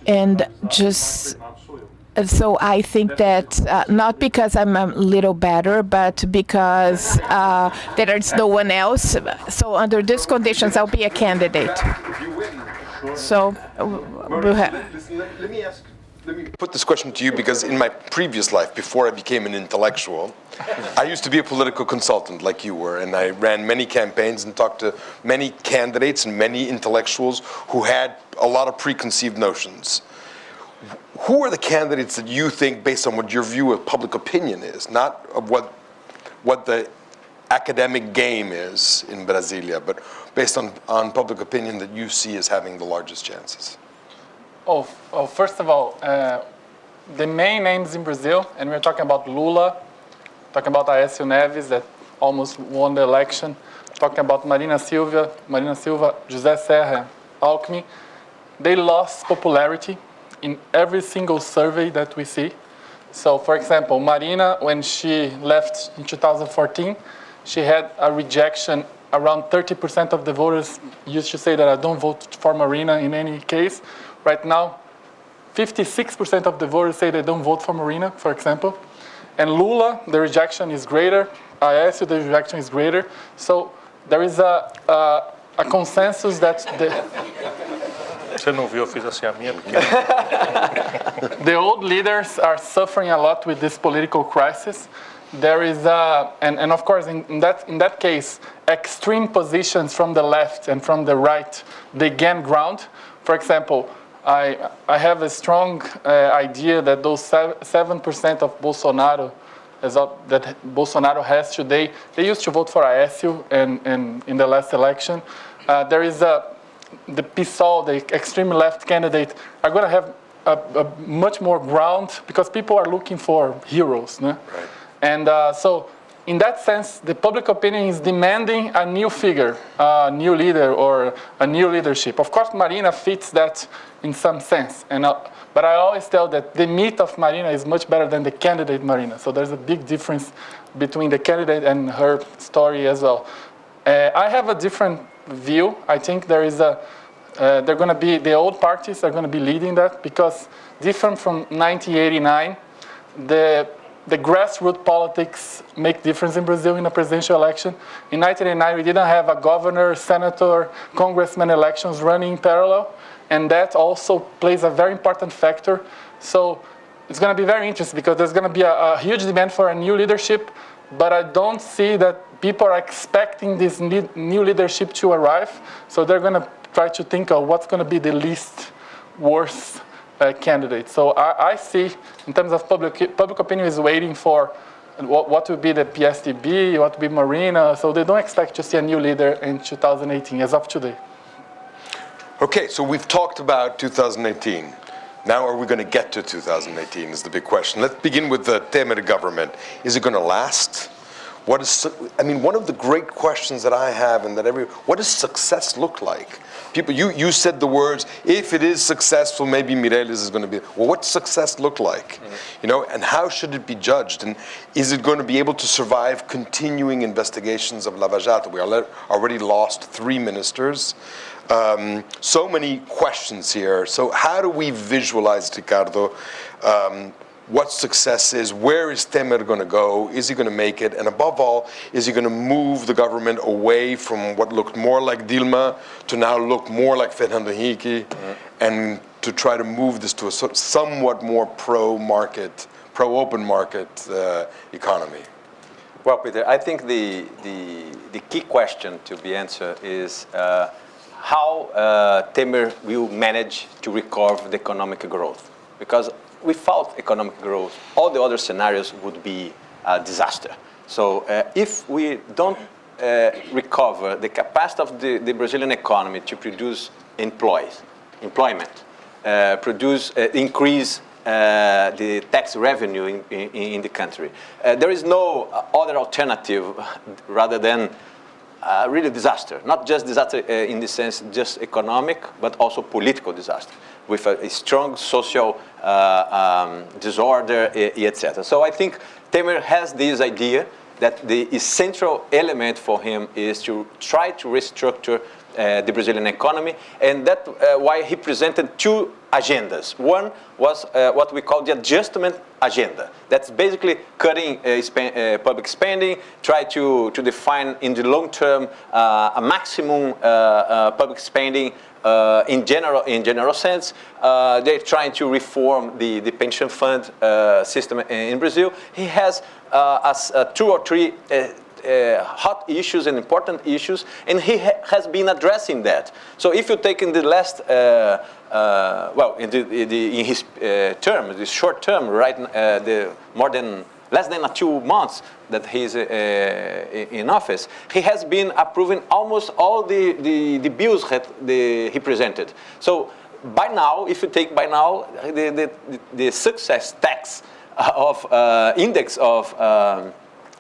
and just, so I think that not because I'm a little better, but because there is no one else. So under these conditions, I'll be a candidate. So let me put this question to you, because in my previous life, before I became an intellectual, I used to be a political consultant like you were, and I ran many campaigns and talked to many candidates and many intellectuals who had a lot of preconceived notions. Who are the candidates that you think, based on what your view of public opinion is, not of what the academic game is in Brasilia, but based on public opinion, that you see as having the largest chances? First of all, the main names in Brazil, and we're talking about Lula, talking about Aécio Neves that almost won the election, talking about Marina Silva, José Serra, Alckmin, they lost popularity in every single survey that we see. So, for example, Marina, when she left in 2014, she had a rejection. Around 30% of the voters used to say that I don't vote for Marina in any case. Right now, 56% of the voters say they don't vote for Marina, for example. And Lula, the rejection is greater. Aécio, the rejection is greater. So there is a consensus that Você não viu, eu fiz assim a minha. The old leaders are suffering a lot with this political crisis. There is and of course in that case, extreme positions from the left and from the right, they gain ground. For example, I have a strong idea that those 7% of Bolsonaro that Bolsonaro has today, they used to vote for Aécio and in the last election. There is the PSOL, the extreme left candidate, are going to have a much more ground because people are looking for heroes. No? Right. And so in that sense, the public opinion is demanding a new figure, a new leader or a new leadership. Of course, Marina fits that in some sense. But I always tell that the myth of Marina is much better than the candidate Marina. So there's a big difference between the candidate and her story as well. I have a different view. I think there is they're going to be, the old parties are going to be leading that, because different from 1989, the grassroots politics make difference in Brazil in a presidential election. In 1989, we didn't have a governor, senator, congressman elections running in parallel, and that also plays a very important factor. So it's going to be very interesting, because there's going to be a huge demand for a new leadership, but I don't see that people are expecting this new leadership to arrive. So they're going to try to think of what's going to be the least worst candidate. So I see, in terms of public opinion, is waiting for what will be the PSDB, what will be Marina. So they don't expect to see a new leader in 2018 as of today. Okay, so we've talked about 2018. Now are we going to get to 2018 is the big question. Let's begin with the Temer government. Is it going to last? I mean, one of the great questions that I have, and that what does success look like? People, you said the words, if it is successful, maybe Mireles is going to be, well, what's success look like? You know, and how should it be judged? And is it going to be able to survive continuing investigations of Lava Jato? We already lost 3 ministers. So many questions here. So how do we visualize, Ricardo, what success is? Where is Temer going to go? Is he going to make it? And above all, is he going to move the government away from what looked more like Dilma to now look more like Fernando Henrique, and to try to move this to a somewhat more pro-market, pro-open market economy? Well, Peter, I think the key question to be answered is how Temer will manage to recover the economic growth. Because without economic growth, all the other scenarios would be a disaster. So if we don't recover the capacity of the Brazilian economy to produce employment, increase the tax revenue in the country, there is no other alternative rather than really disaster. Not just disaster in the sense just economic, but also political disaster, with a strong social disorder, etc. So I think Temer has this idea that the essential element for him is to try to restructure the Brazilian economy, and that's why he presented 2 agendas. One was what we call the adjustment agenda. That's basically cutting public spending, try to define in the long term a maximum public spending in general sense. They're trying to reform the pension fund system in Brazil. He has 2 or 3 hot issues and important issues, and he has been addressing that. So if you take in the last, in his term, the short term, right, less than 2 months that he's in office, he has been approving almost all the bills that he presented. So by now, if you take by now, the success tax of index of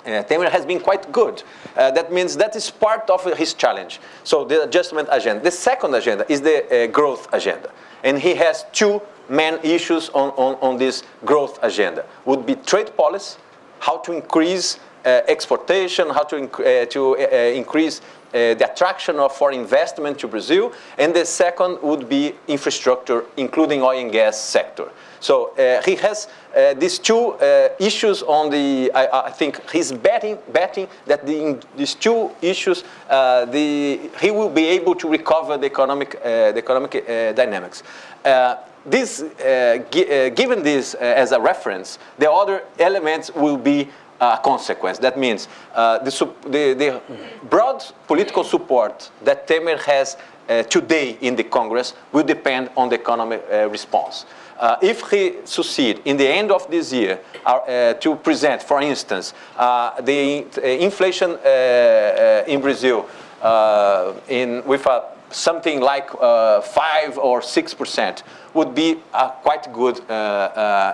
Temer has been quite good. That means that is part of his challenge. So the adjustment agenda. The second agenda is the growth agenda. And he has 2 main issues on this growth agenda. Would be trade policy, how to increase exportation, how to increase the attraction of foreign investment to Brazil. And the second would be infrastructure, including oil and gas sector. So he has these 2 issues on the. I think he's betting that these 2 issues, he will be able to recover the economic dynamics. Given this as a reference, the other elements will be a consequence. That means the broad political support that Temer has today in the Congress will depend on the economic response. If he succeed in the end of this year to present, for instance, the inflation in Brazil with something like 5 or 6%, would be a quite good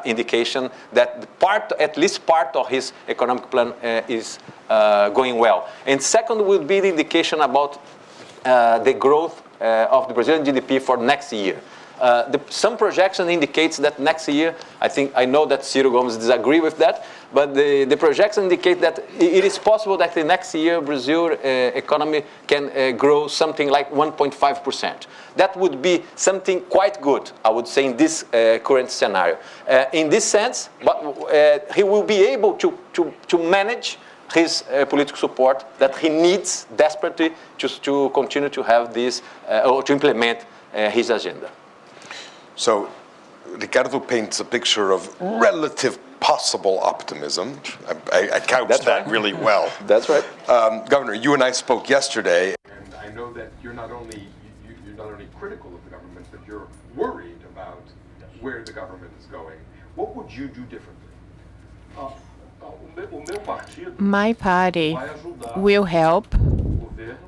indication that at least part of his economic plan is going well. And second would be the indication about the growth of the Brazilian GDP for next year. Some projection indicates that next year, I know that Ciro Gomes disagree with that, but the projection indicate that it is possible that the next year Brazil economy can grow something like 1.5%. That would be something quite good, I would say, in this current scenario. In this sense, but he will be able to manage his political support that he needs desperately to continue to have this or to implement his agenda. So Ricardo paints a picture of relative possible optimism. I couched that really well. That's right. Governor, you and I spoke yesterday. And I know that you're not only critical of the government, but you're worried about where the government is going. What would you do differently? My party will help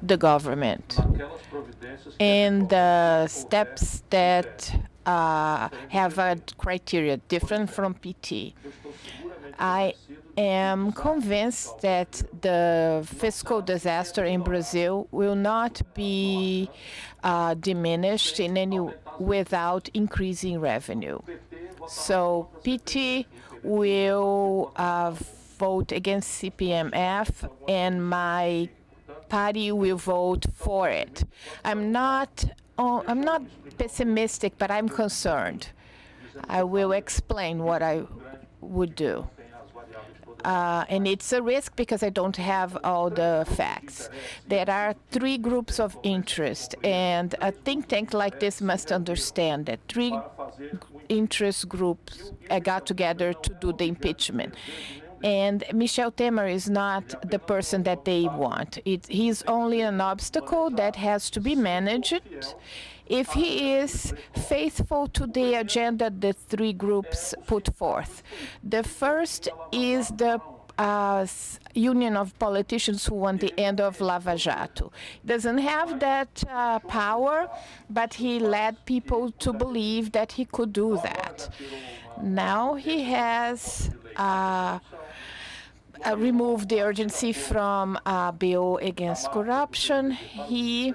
the government and the steps that have a criteria different from PT. I am convinced that the fiscal disaster in Brazil will not be diminished in any without increasing revenue. So PT will vote against CPMF, and my party will vote for it. I'm not pessimistic, but I'm concerned. I will explain what I would do. And it's a risk because I don't have all the facts. There are three groups of interest, and a think tank like this must understand that three interest groups got together to do the impeachment. And Michel Temer is not the person that they want. He's only an obstacle that has to be managed. If he is faithful to the agenda the three groups put forth. The first is the union of politicians who want the end of Lava Jato. Doesn't have that power, but he led people to believe that he could do that. Now he has removed the urgency from a bill against corruption. He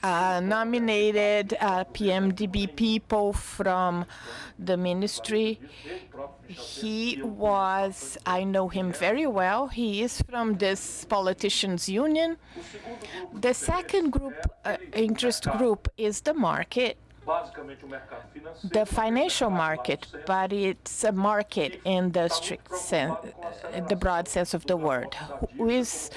nominated PMDB people from the ministry. I know him very well. He is from this politicians' union. The second group, interest group, is the market. The financial market, but it's a market in the strict sense, the broad sense of the word, who is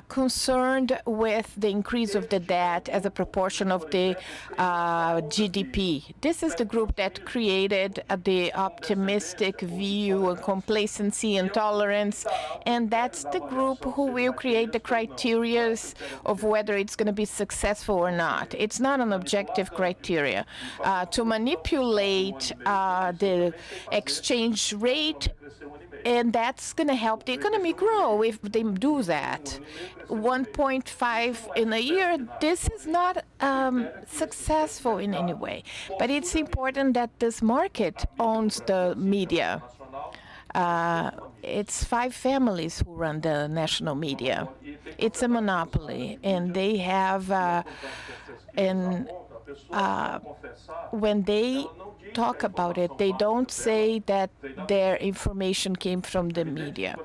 concerned with the increase of the debt as a proportion of the GDP. This is the group that created the optimistic view and complacency and tolerance, and that's the group who will create the criteria of whether it's going to be successful or not. It's not an objective criteria. To manipulate the exchange rate, and that's going to help the economy grow if they do that. 1.5 in a year, this is not successful in any way. But it's important that this market owns the media. It's 5 families who run the national media. It's a monopoly, and they have when they talk about it, they don't say that their information came from the media.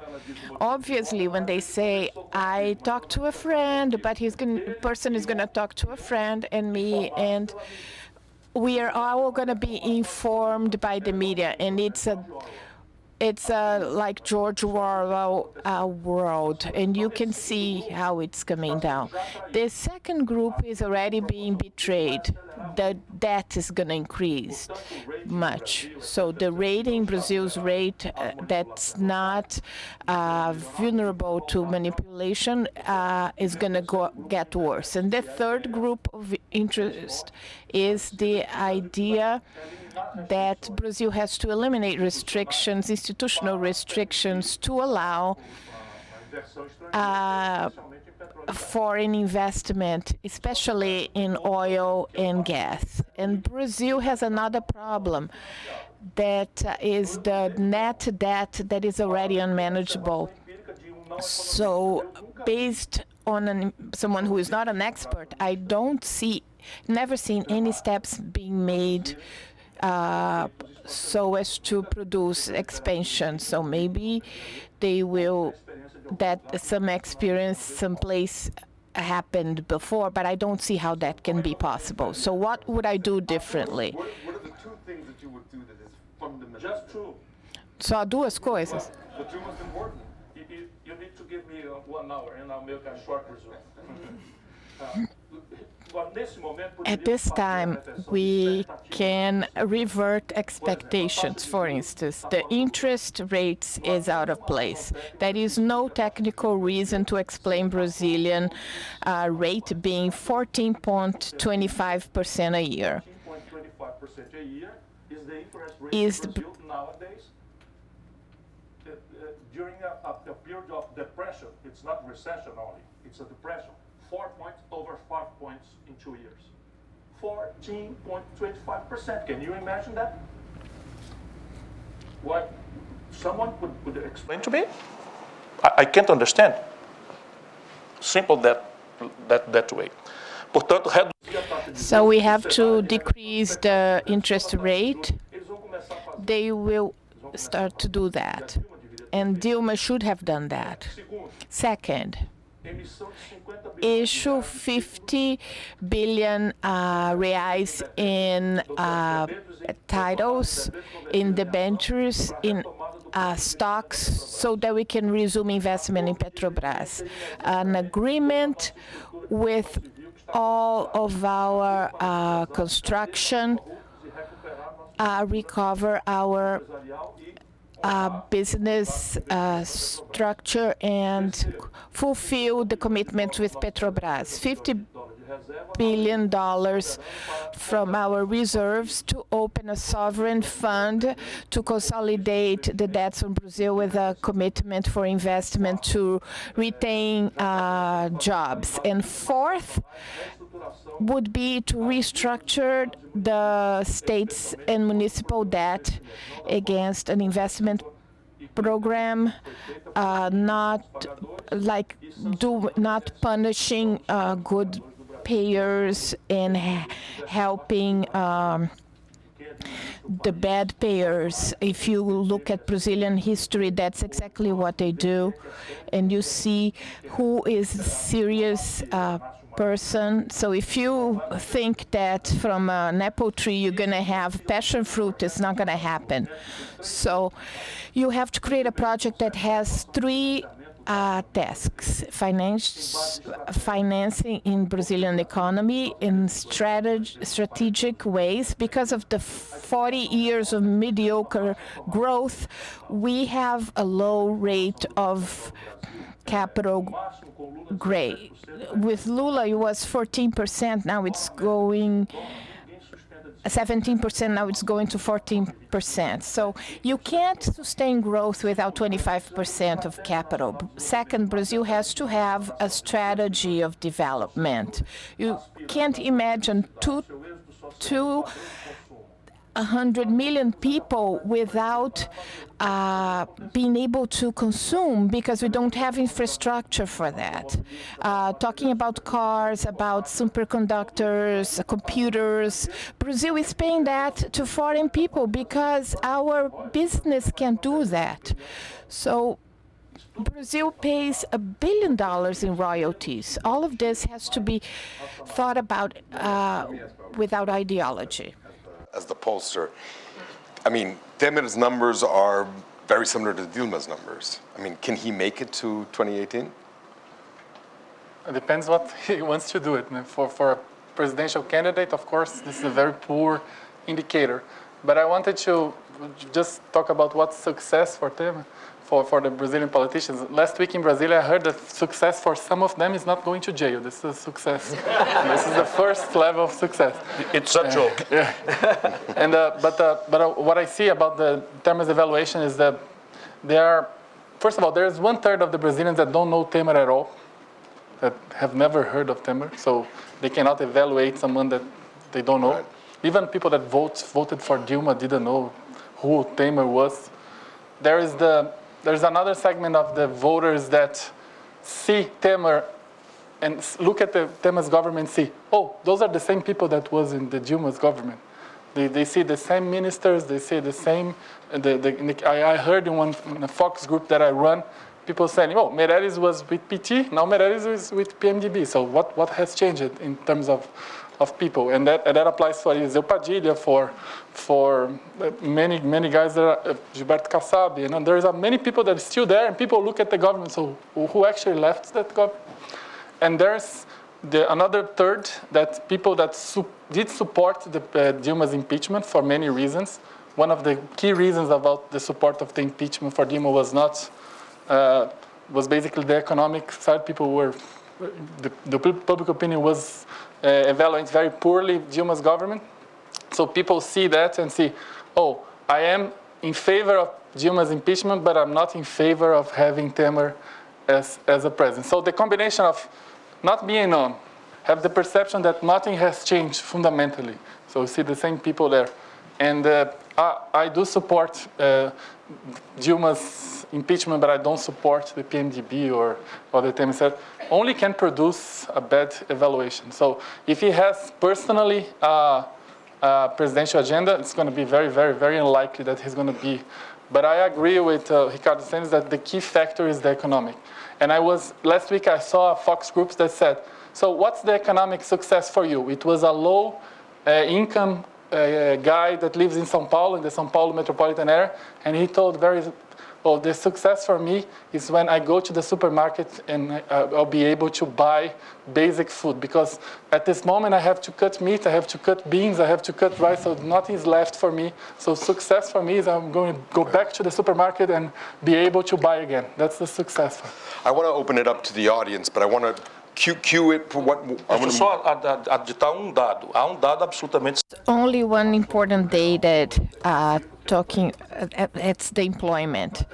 Obviously, when they say, I talked to a friend, but person is going to talk to a friend and me, and we are all going to be informed by the media, and it's like George Orwell world, and you can see how it's coming down. The second group is already being betrayed. The debt is going to increase much. So the rating, Brazil's rate, that's not vulnerable to manipulation, is going to get worse. And the third group of interest is the idea that Brazil has to eliminate restrictions, institutional restrictions, to allow foreign investment, especially in oil and gas. And Brazil has another problem, that is the net debt that is already unmanageable. So based on someone who is not an expert, I never seen any steps being made so as to produce expansion. So maybe they will, that some experience someplace happened before, but I don't see how that can be possible. So what would I do differently? What are the 2 things that you would do that is fundamental? Just 2. Só duas coisas. The 2 most important. You need to give me 1 hour, and I'll make a short resume. At this time, we can revert expectations. For instance, the interest rates is out of place. There is no technical reason to explain Brazilian rate being 14.25% a year. 14.25% a year is the interest rate Is in Brazil nowadays. During a period of depression, it's not recession only, it's a depression. 4 points over 5 points in 2 years. 14.25%. Can you imagine that? What? someone would explain to me? I can't understand. Simple that way. Portanto, So we have to decrease the interest rate. They will start to do that. And Dilma should have done that. Second, issue 50 billion reais in titles, in debentures, in stocks, so that we can resume investment in Petrobras. An agreement with all of our construction, recover our business structure and fulfill the commitments with Petrobras. $50 billion from our reserves to open a sovereign fund to consolidate the debts from Brazil with a commitment for investment to retain jobs. And fourth would be to restructure the states and municipal debt against an investment program, not punishing good payers and helping the bad payers. If you look at Brazilian history, that's exactly what they do. And you see who is a serious person. So if you think that from an apple tree you're going to have passion fruit, it's not going to happen. So you have to create a project that has three tasks: financing in Brazilian economy in strategic ways. Because of the 40 years of mediocre growth, we have a low rate of capital growth. With Lula, it was 14%. Now it's going 17%. Now it's going to 14%. So you can't sustain growth without 25% of capital. Second, Brazil has to have a strategy of development. You can't imagine 100 million people without being able to consume, because we don't have infrastructure for that. Talking about cars, about superconductors, computers, Brazil is paying that to foreign people because our business can't do that. So Brazil pays $1 billion in royalties. All of this has to be thought about without ideology. As the pollster, I mean, Temer's numbers are very similar to Dilma's numbers. I mean, can he make it to 2018? It depends what he wants to do it. For a presidential candidate, of course, this is a very poor indicator. But I wanted to just talk about what's success for Temer, for the Brazilian politicians. Last week in Brasilia, I heard that success for some of them is not going to jail. This is a success. This is the first level of success. it's a joke. Yeah. And but what I see about the Temer's evaluation is that first of all, there's 1/3 of the Brazilians that don't know Temer at all, that have never heard of Temer, so they cannot evaluate someone that they don't know. Right. Even people that voted for Dilma didn't know who Temer was. There's another segment of the voters that see Temer and look at Temer's government and see, oh, those are the same people that was in the Dilma's government. They see the same ministers, they see the same. I heard in a Fox group that I run, people saying, oh, Meirelles was with PT, now Meirelles is with PMDB. So what has changed in terms of people? And that applies for Eliseu Padilha, for many guys that are, Gilberto Kassab, there's many people that are still there, and people look at the government, so who actually left that government? And there's another third, that people that did support Dilma's impeachment for many reasons. One of the key reasons about the support of the impeachment for Dilma was basically the economic side. People were, the public opinion was evaluating very poorly Dilma's government. So people see that and see, oh, I am in favor of Dilma's impeachment, but I'm not in favor of having Temer as a president. So the combination of not being known, have the perception that nothing has changed fundamentally. So you see the same people there. And I do support Dilma's impeachment, but I don't support the PMDB or the Temer said, only can produce a bad evaluation. So if he has personally a presidential agenda, it's going to be very, very, very unlikely that he's going to be. But I agree with Ricardo Santos that the key factor is the economic. And last week I saw Fox Groups that said, so what's the economic success for you? It was a low income guy that lives in São Paulo, in the São Paulo metropolitan area, and he told well, the success for me is when I go to the supermarket and I'll be able to buy basic food, because at this moment I have to cut meat, I have to cut beans, I have to cut rice, so nothing is left for me. So success for me is I'm going to go back to the supermarket and be able to buy again. That's the success. I want to open it up to the audience, but I want to cue it for what... Deixa eu só aditar dado. Há dado absolutamente... Only one important data it's the employment.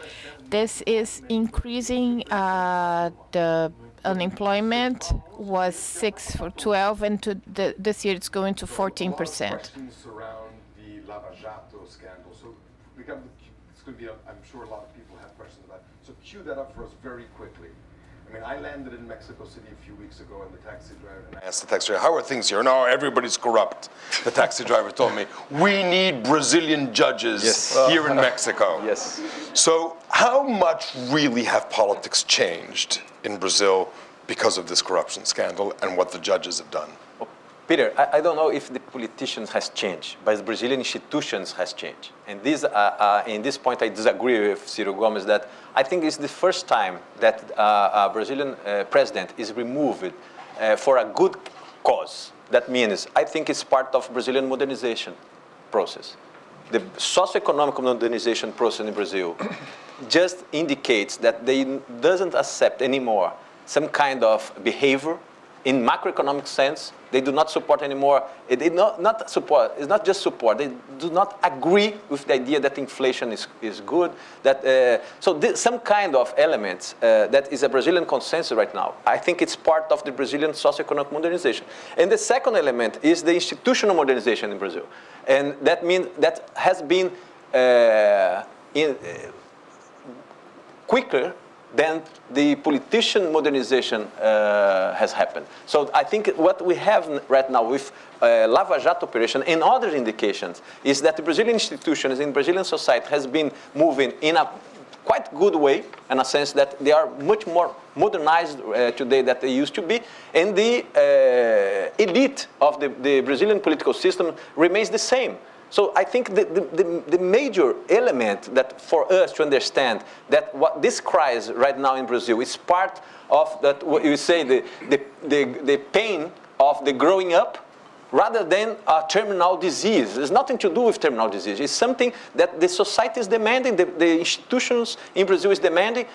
This is increasing the unemployment was 6 for 12, and this year it's going to 14%. Questions around the Lava Jato scandal. So it's going to be, I'm sure a lot of people have questions about it. So cue that up for us very quickly. I mean, I landed in Mexico City a few weeks ago, and the taxi driver... I asked the taxi driver, how are things here? No, everybody's corrupt. The taxi driver told me, we need Brazilian judges here in Mexico. Yes. So how much really have politics changed in Brazil because of this corruption scandal and what the judges have done? Peter, I don't know if the politicians has changed, but the Brazilian institutions has changed. And in this point, I disagree with Ciro Gomes that I think it's the first time that a Brazilian president is removed for a good cause. That means I think it's part of Brazilian modernization process. The socioeconomic modernization process in Brazil just indicates that they doesn't accept anymore some kind of behavior in macroeconomic sense. They do not support anymore. It's not just support. They do not agree with the idea that inflation is good. Some kind of elements that is a Brazilian consensus right now. I think it's part of the Brazilian socioeconomic modernization. And the second element is the institutional modernization in Brazil. And that means that has been quicker than the politician modernization has happened. So I think what we have right now with Lava Jato operation and other indications is that the Brazilian institutions in Brazilian society has been moving in a quite good way, in a sense that they are much more modernized today than they used to be, and the elite of the Brazilian political system remains the same. So I think the major element that for us to understand that what this crisis right now in Brazil is part of that, what you say, the pain of the growing up, rather than a terminal disease. There's nothing to do with terminal disease. It's something that the society is demanding, the institutions in Brazil is demanding,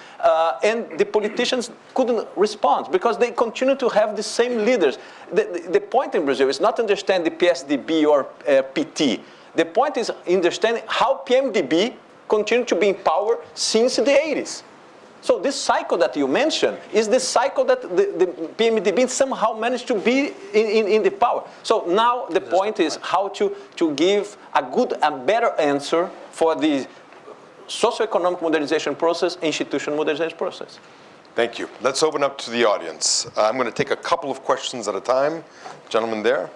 and the politicians couldn't respond because they continue to have the same leaders. The point in Brazil is not to understand the PSDB or PT. The point is understanding how PMDB continued to be in power since the 80s. So this cycle that you mentioned is the cycle that the PMDB somehow managed to be in the power. So now the point is how to give a better answer for the socioeconomic modernization process, institutional modernization process. Thank you. Let's open up to the audience. I'm going to take a couple of questions at a time. Gentleman there.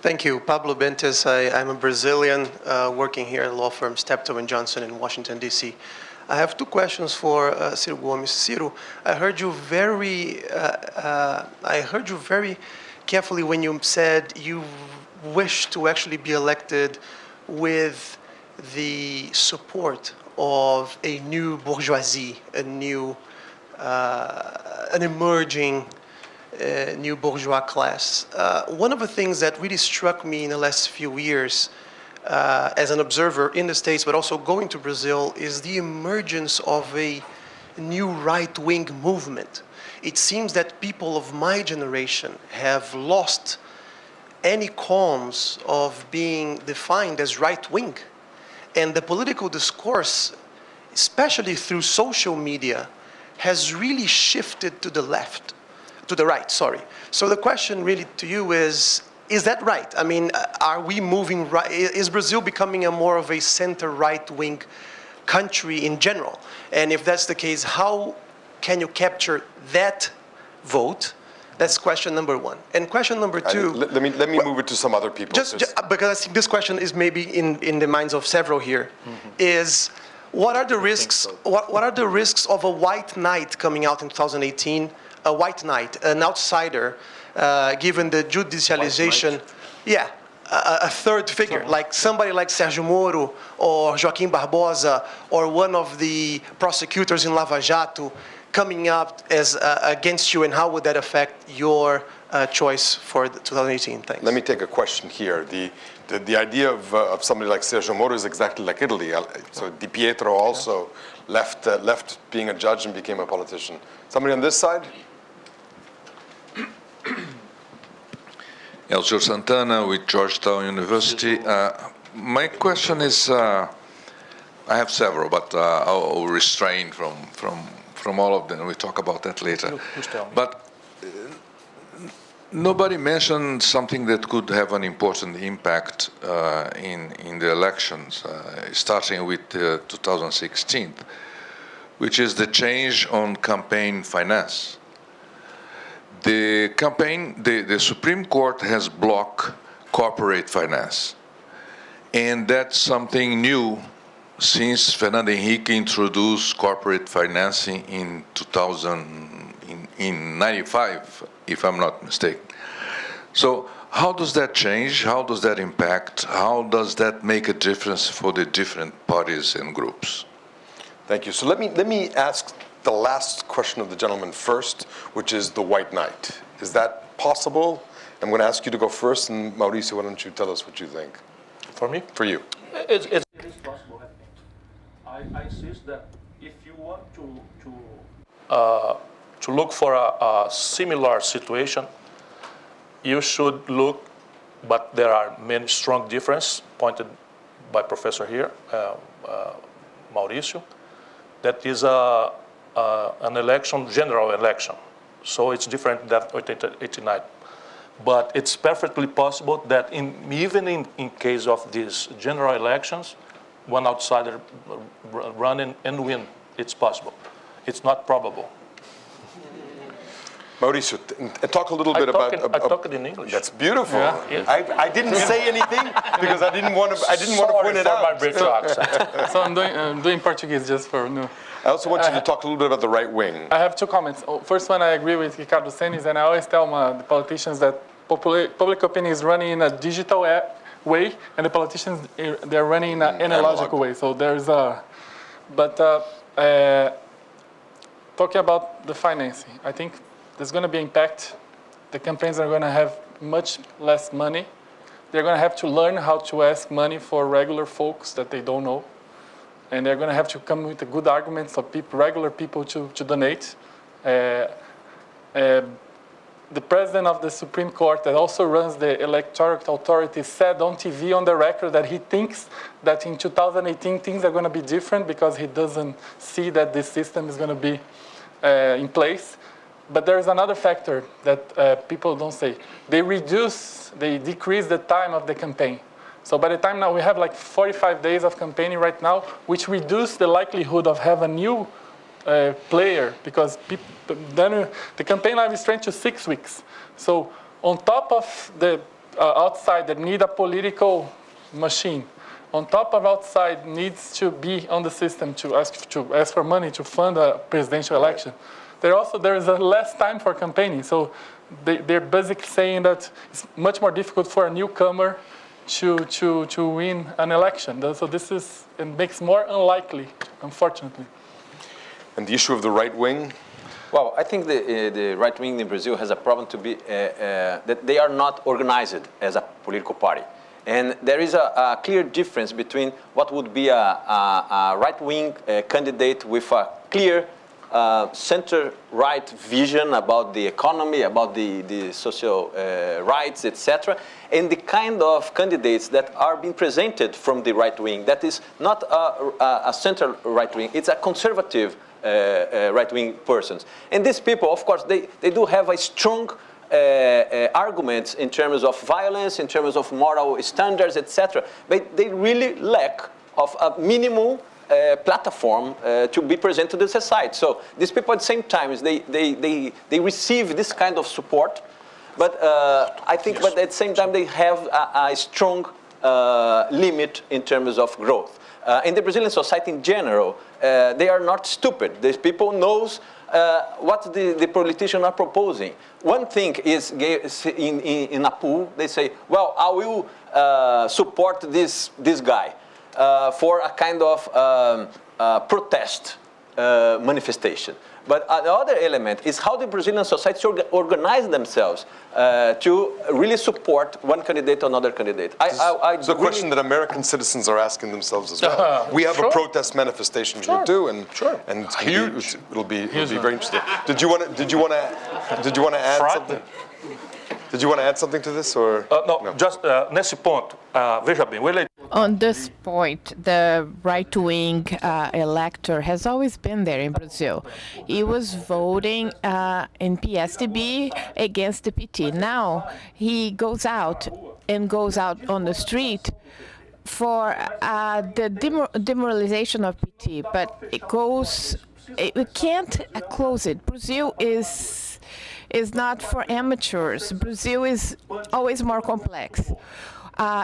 Thank you. Pablo Bentes. I'm a Brazilian working here at law firm Steptoe & Johnson in Washington, D.C. I have two questions for Ciro Gomes. Ciro, I heard you very carefully when you said you wish to actually be elected with the support of a new bourgeoisie, an emerging new bourgeois class. One of the things that really struck me in the last few years as an observer in the States, but also going to Brazil, is the emergence of a new right-wing movement. It seems that people of my generation have lost any qualms of being defined as right-wing. And the political discourse, especially through social media, has really shifted to the left. To the right, sorry. So the question really to you is is that right? I mean, are we moving right? Is Brazil becoming a more of a center-right-wing country in general? And if that's the case, how can you capture that vote? That's question number one. And question number two. Let me move it to some other people. Just because I think this question is maybe in the minds of several here, is what are the risks? What are the risks of a white knight coming out in 2018? A white knight, an outsider, given the judicialization. Yeah, a third figure, like somebody like Sérgio Moro or Joaquim Barbosa or one of the prosecutors in Lava Jato coming up as against you, and how would that affect your choice for 2018? Thanks. Let me take a question here. The idea of somebody like Sergio Moro is exactly like Italy. So Di Pietro also left being a judge and became a politician. Somebody on this side? Elcio Santana with Georgetown University. My question is, I have several, but I'll refrain from all of them. We'll talk about that later. But nobody mentioned something that could have an important impact in the elections, starting with 2016, which is the change on campaign finance. The Supreme Court has blocked corporate finance, and that's something new since Fernando Henrique introduced corporate financing in 95, if I'm not mistaken. So how does that change? How does that impact? How does that make a difference for the different parties and groups? Thank you. So let me ask the last question of the gentleman first, which is the white knight. Is that possible? I'm going to ask you to go first, and Mauricio, why don't you tell us what you think? For me? For you. It is possible, I think. I insist that if you want to look for a similar situation, you should look, but there are many strong differences pointed by Professor here, Mauricio. That is an election, general election. So it's different than 89. But it's perfectly possible that even in case of these general elections, one outsider run and win. It's possible. It's not probable. Mauricio, talk a little bit about. I talk it in English. That's beautiful. Yeah, yeah. I didn't say anything because I didn't want to point it out. My British accent. So I'm doing Portuguese just for no. I also want you to talk a little bit about the right wing. I have two comments. First one, I agree with Ricardo Senis, and I always tell the politicians that public opinion is running in a digital way, and the politicians, they're running in an analogical way. So there's a, but talking about the financing, I think there's going to be impact. The campaigns are going to have much less money. They're going to have to learn how to ask money for regular folks that they don't know. And they're going to have to come with a good argument for regular people to donate. The president of the Supreme Court that also runs the electoral authority said on TV on the record that he thinks that in 2018 things are going to be different because he doesn't see that this system is going to be in place. But there's another factor that people don't say. They decrease the time of the campaign. So by the time now we have like 45 days of campaigning right now, which reduce the likelihood of having a new player because then the campaign life is stretched to 6 weeks. So on top of the outside that need a political machine, on top of outside needs to be on the system to ask for money to fund a presidential election. There is a less time for campaigning. So they're basically saying that it's much more difficult for a newcomer to win an election. So it makes more unlikely, unfortunately. And the issue of the right wing? Well, I think the right wing in Brazil has a problem to be that they are not organized as a political party. And there is a clear difference between what would be a right-wing candidate with a clear center-right vision about the economy, about the social rights, etc., and the kind of candidates that are being presented from the right wing. That is not a center-right wing, it's a conservative right-wing persons. And these people, of course, they do have a strong arguments in terms of violence, in terms of moral standards, etc. But they really lack of a minimum platform to be presented to the society. So these people at the same time, they receive this kind of support, but I think but at the same time they have a strong limit in terms of growth. In the Brazilian society in general, they are not stupid. These people knows what the politicians are proposing. One thing is in a pool, they say, well, I will support this guy for a kind of protest manifestation. But the other element is how the Brazilian society organize themselves to really support one candidate or another candidate. It's a question that American citizens are asking themselves as well. We have a protest manifestation here too, and Huge. It'll be very interesting. Did you want to add something? Did you want to add something to this, or no, just nesse ponto, veja bem, o eleitor. On this point, the right-wing elector has always been there in Brazil. He was voting in PSDB against the PT. Now he goes out on the street for the demoralization of PT, but we can't close it. Brazil is not for amateurs. Brazil is always more complex.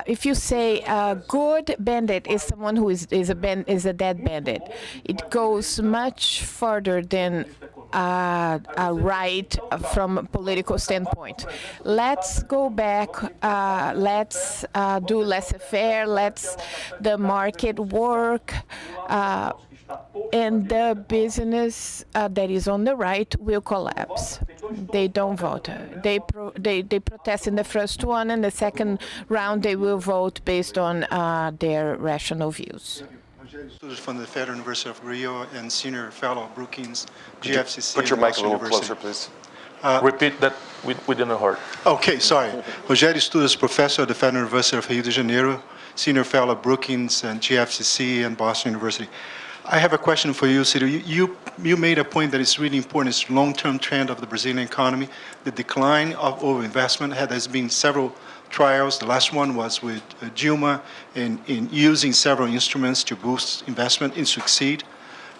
If you say a good bandit is someone who is a dead bandit, it goes much further than a right from a political standpoint. Let's go back. Let's do laissez-faire. Let's the market work. And the business that is on the right will collapse. They don't vote. They protest in the first one, and the second round they will vote based on their rational views. Student from the Federal University of Rio and senior fellow Brookings, GFCC. put your mic a little closer, please? Repeat that we didn't hear. Okay, sorry. Rogério Studas, professor at the Federal University of Rio de Janeiro, senior fellow at Brookings and GFCC and Boston University. I have a question for you, Ciro. You made a point that is really important. It's long-term trend of the Brazilian economy. The decline of overinvestment. There's been several trials. The last one was with Dilma in using several instruments to boost investment and succeed.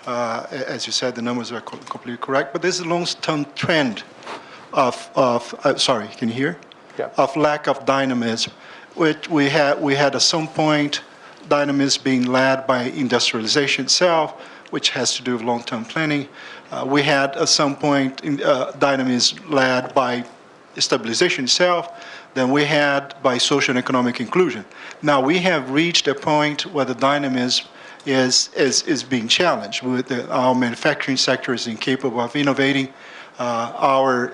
As you said, the numbers are completely correct. But there's a long-term trend of sorry, can you hear? Yeah. Of lack of dynamism. Which we had at some point dynamism being led by industrialization itself, which has to do with long-term planning. We had at some point dynamism led by stabilization itself. Then we had by social and economic inclusion. Now we have reached a point where the dynamism is being challenged. Our manufacturing sector is incapable of innovating. Our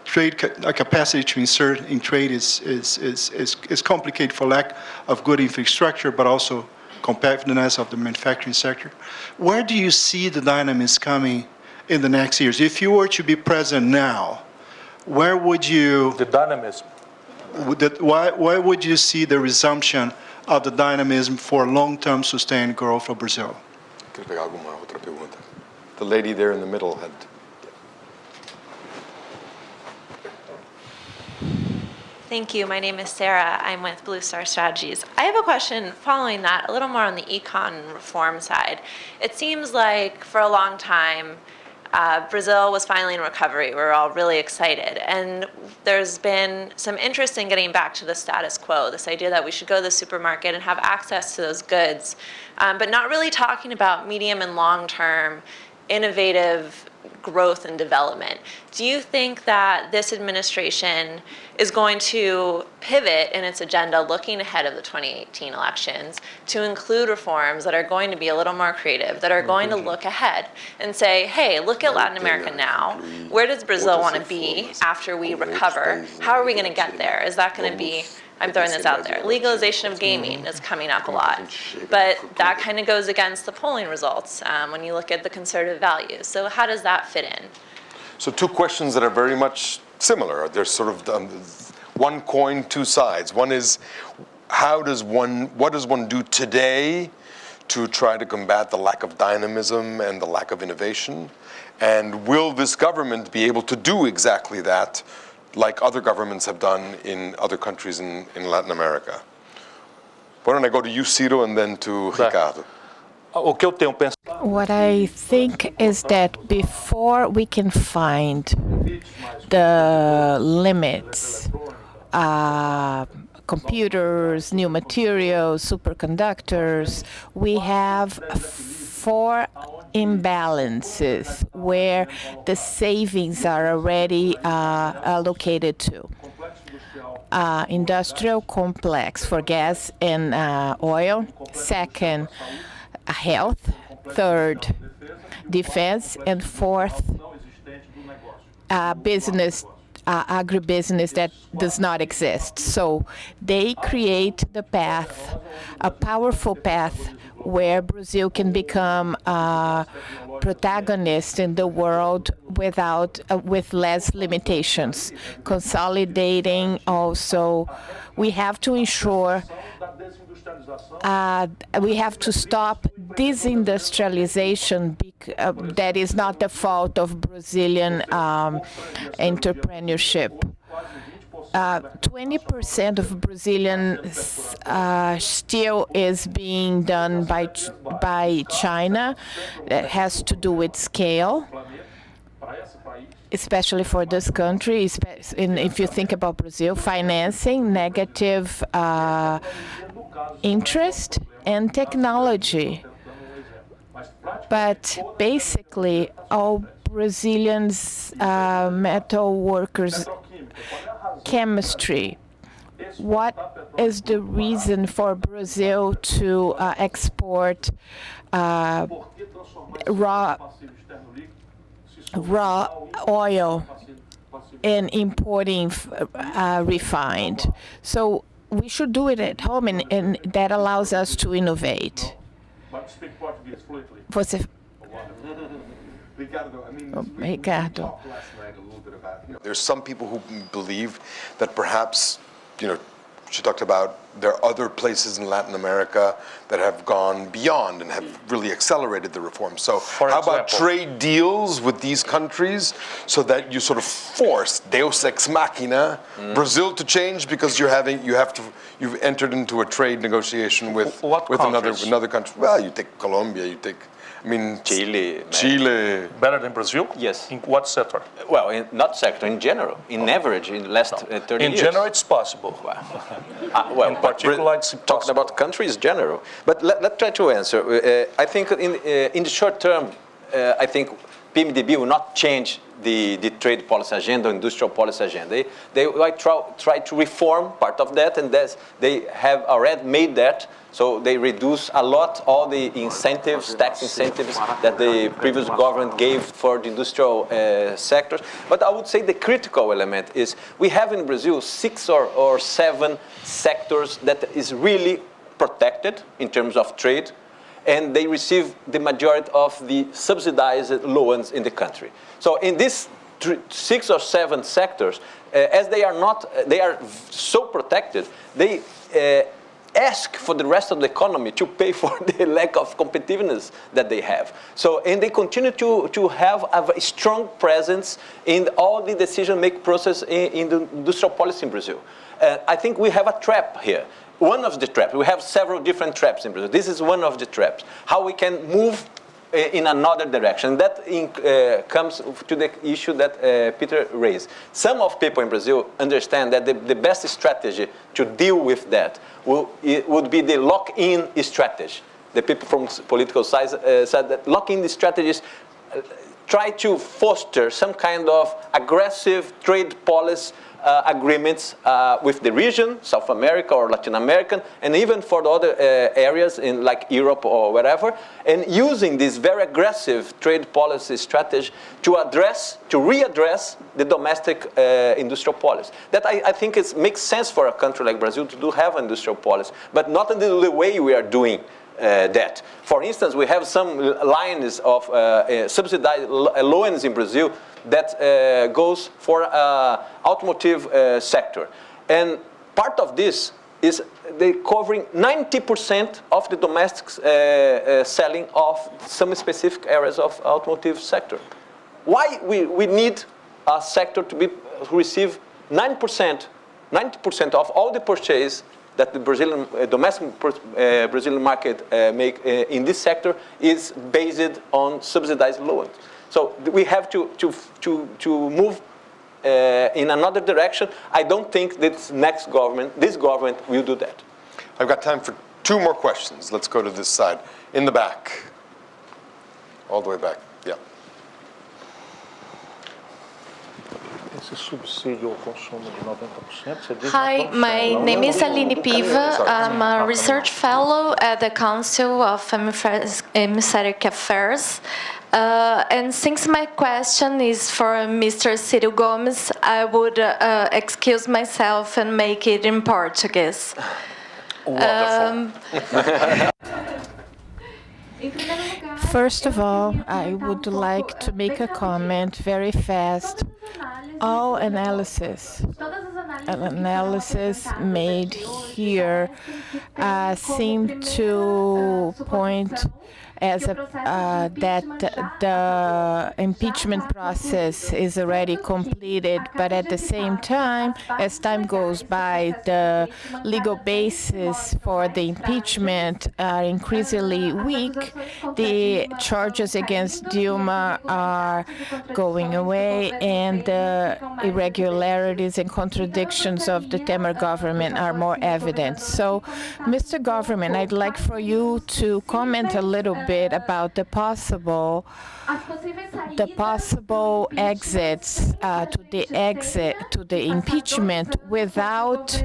trade capacity to insert in trade is complicated for lack of good infrastructure, but also competitiveness of the manufacturing sector. Where do you see the dynamism coming in the next years? If you were to be president now, where would you? The dynamism. Why would you see the resumption of the dynamism for long-term sustained growth for Brazil? The lady there in the middle had. Thank you. My name is Sarah. I'm with Blue Star Strategies. I have a question following that, a little more on the econ reform side. It seems like for a long time, Brazil was finally in recovery. We're all really excited. And there's been some interest in getting back to the status quo, this idea that we should go to the supermarket and have access to those goods, but not really talking about medium and long-term innovative growth and development. Do you think that this administration is going to pivot in its agenda looking ahead of the 2018 elections to include reforms that are going to be a little more creative, that are going to look ahead and say, hey, look at Latin America now. Where does Brazil want to be after we recover? How are we going to get there? Is that going to be, I'm throwing this out there, legalization of gaming is coming up a lot. But that kind of goes against the polling results when you look at the conservative values. So how does that fit in? So two questions that are very much similar. They're sort of one coin, two sides. One is, what does one do today to try to combat the lack of dynamism and the lack of innovation? And will this government be able to do exactly that like other governments have done in other countries in Latin America. Why don't I go to you, Ciro, and then to Ricardo? O que eu tenho pensado, What I think is that before we can find the limits, computers, new materials, superconductors, we have 4 imbalances where the savings are already allocated to. Industrial complex for gas and oil. Second, health. Third, defense. And fourth, business, agribusiness that does not exist. So they create the path, a powerful path where Brazil can become a protagonist in the world with less limitations. Consolidating also, we have to ensure we have to stop disindustrialization. That is not the fault of Brazilian entrepreneurship. 20% of Brazilian steel is being done by China. That has to do with scale, especially for this country. If you think about Brazil, financing, negative interest, and technology. But basically, all Brazilians, metal workers, chemistry. What is the reason for Brazil to export raw oil and importing refined? So we should do it at home, and that allows us to innovate. Você... Ricardo, I mean, Ricardo. we talked last night a little bit about, There's some people who believe that perhaps, she talked about there are other places in Latin America that have gone beyond and have really accelerated the reforms. So how about trade deals with these countries so that you sort of force Deus ex machina Brazil to change because you've entered into a trade negotiation with another country. Well, you take Colombia, Chile. better than Brazil? Yes. In what sector? Well, not sector, in general, in average, in the last 30 years. In general, it's possible. Well, in particular, it's talking about countries general. But let's try to answer. I think in the short term, I think PMDB will not change the trade policy agenda, industrial policy agenda. They might try to reform part of that, and they have already made that. So they reduce a lot all the incentives, tax incentives that the previous government gave for the industrial sectors. But I would say the critical element is we have in Brazil 6 or 7 sectors that is really protected in terms of trade, and they receive the majority of the subsidized loans in the country. So in these 6 or 7 sectors, as they are so protected, they ask for the rest of the economy to pay for the lack of competitiveness that they have. So, and they continue to have a strong presence in all the decision-making process in the industrial policy in Brazil. I think we have a trap here. One of the traps, we have several different traps in Brazil. This is one of the traps. How we can move in another direction. That comes to the issue that Peter raised. Some of people in Brazil understand that the best strategy to deal with that would be the lock-in strategy. The people from political side said that lock-in strategies try to foster some kind of aggressive trade policy agreements with the region, South America or Latin American, and even for the other areas in like Europe or wherever, and using this very aggressive trade policy strategy to readdress the domestic industrial policy. That I think makes sense for a country like Brazil to have industrial policy, but not in the way we are doing that. For instance, we have some lines of subsidized loans in Brazil that goes for automotive sector. And part of this is they covering 90% of the domestic selling of some specific areas of automotive sector. Why we need a sector to receive 90% of all the purchase that the Brazilian domestic Brazilian market make in this sector is based on subsidized loans. So we have to move in another direction. I don't think this government will do that. I've got time for 2 more questions. Let's go to this side. In the back. All the way back. Yeah. Esse subsídio ao consumo de 90%, você diz Hi, my name is Aline Piva. I'm a research fellow at the Council of Hemispheric Affairs. And since my question is for Mr. Ciro Gomes, I would excuse myself and make it in Portuguese. Wonderful. First of all, I would like to make a comment very fast. All analysis made here seem to point as that the impeachment process is already completed, but at the same time, as time goes by, the legal basis for the impeachment are increasingly weak. The charges against Dilma are going away, and the irregularities and contradictions of the Temer government are more evident. So, Mr. Government, I'd like for you to comment a little bit about the possible exits to the impeachment without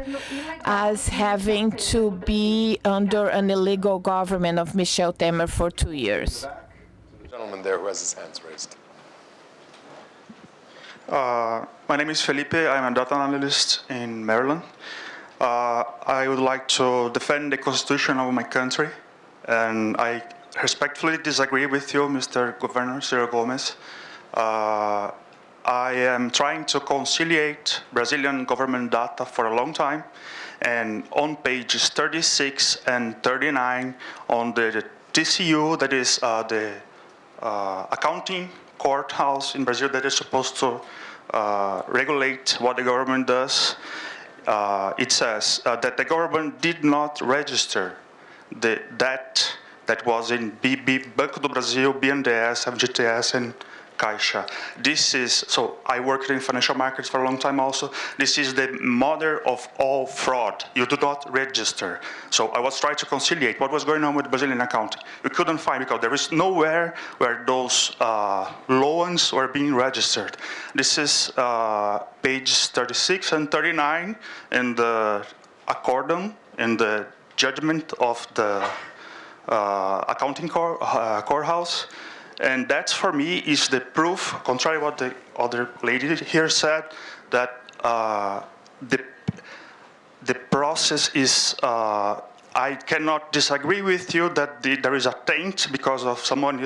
us having to be under an illegal government of Michel Temer for 2 years. To the gentleman there who has his hands raised. My name is Felipe. I'm a data analyst in Maryland. I would like to defend the constitution of my country, and I respectfully disagree with you, Mr. Governor Ciro Gomes. I am trying to conciliate Brazilian government data for a long time, and on pages 36 and 39 on the TCU, that is the accounting courthouse in Brazil that is supposed to regulate what the government does, it says that the government did not register the debt that was in BB, Banco do Brasil, BNDES, FGTS, and Caixa. This is, so I worked in financial markets for a long time also. This is the mother of all fraud. You do not register. So I was trying to conciliate what was going on with Brazilian accounting. You couldn't find, because there is nowhere where those loans were being registered. This is pages 36 and 39 in the accordion, in the judgment of the accounting courthouse, and that for me is the proof, contrary to what the other lady here said, that the process is, I cannot disagree with you that there is a taint because of someone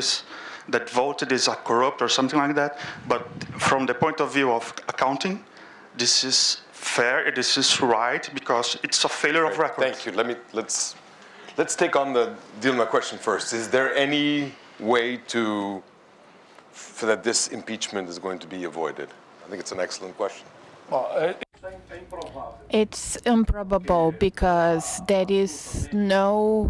that voted is a corrupt or something like that, but from the point of view of accounting, this is fair, this is right, because it's a failure of record. Thank you. Let's take on the Dilma question first. Is there any way that this impeachment is going to be avoided? I think it's an excellent question. It's improbable because there is no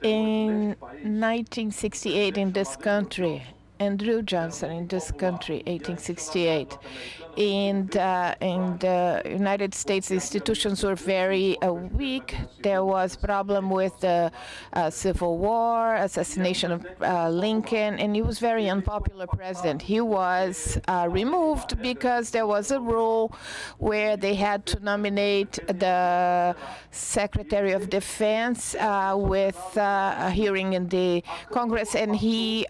in 1968 in this country, Andrew Johnson in this country, 1868. In the United States, institutions were very weak. There was problem with the Civil War, assassination of Lincoln, and he was very unpopular president. He was removed because there was a rule where they had to nominate the Secretary of Defense with a hearing in the Congress, and he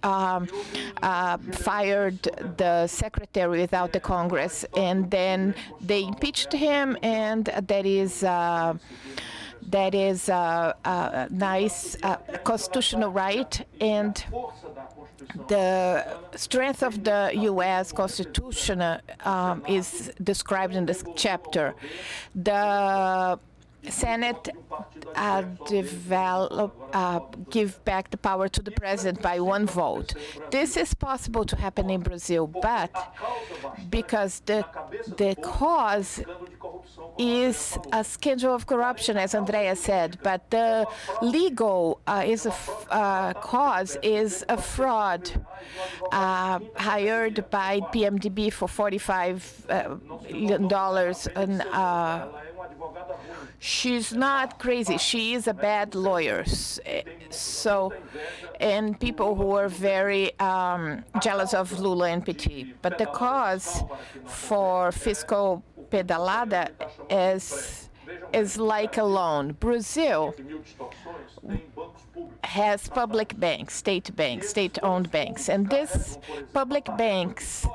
fired the secretary without the Congress, and then they impeached him, and that is a nice constitutional right, and the strength of the U.S. Constitution is described in this chapter. The Senate give back the power to the president by one vote. This is possible to happen in Brazil, but because the cause is a scandal of corruption, as Andrea said, but the legal cause is a fraud hired by PMDB for $45 million. And she's not crazy. She is a bad lawyer. So, and people who are very jealous of Lula and PT. But the cause for fiscal pedalada is like a loan. Brazil has public banks, state-owned banks, and these public banks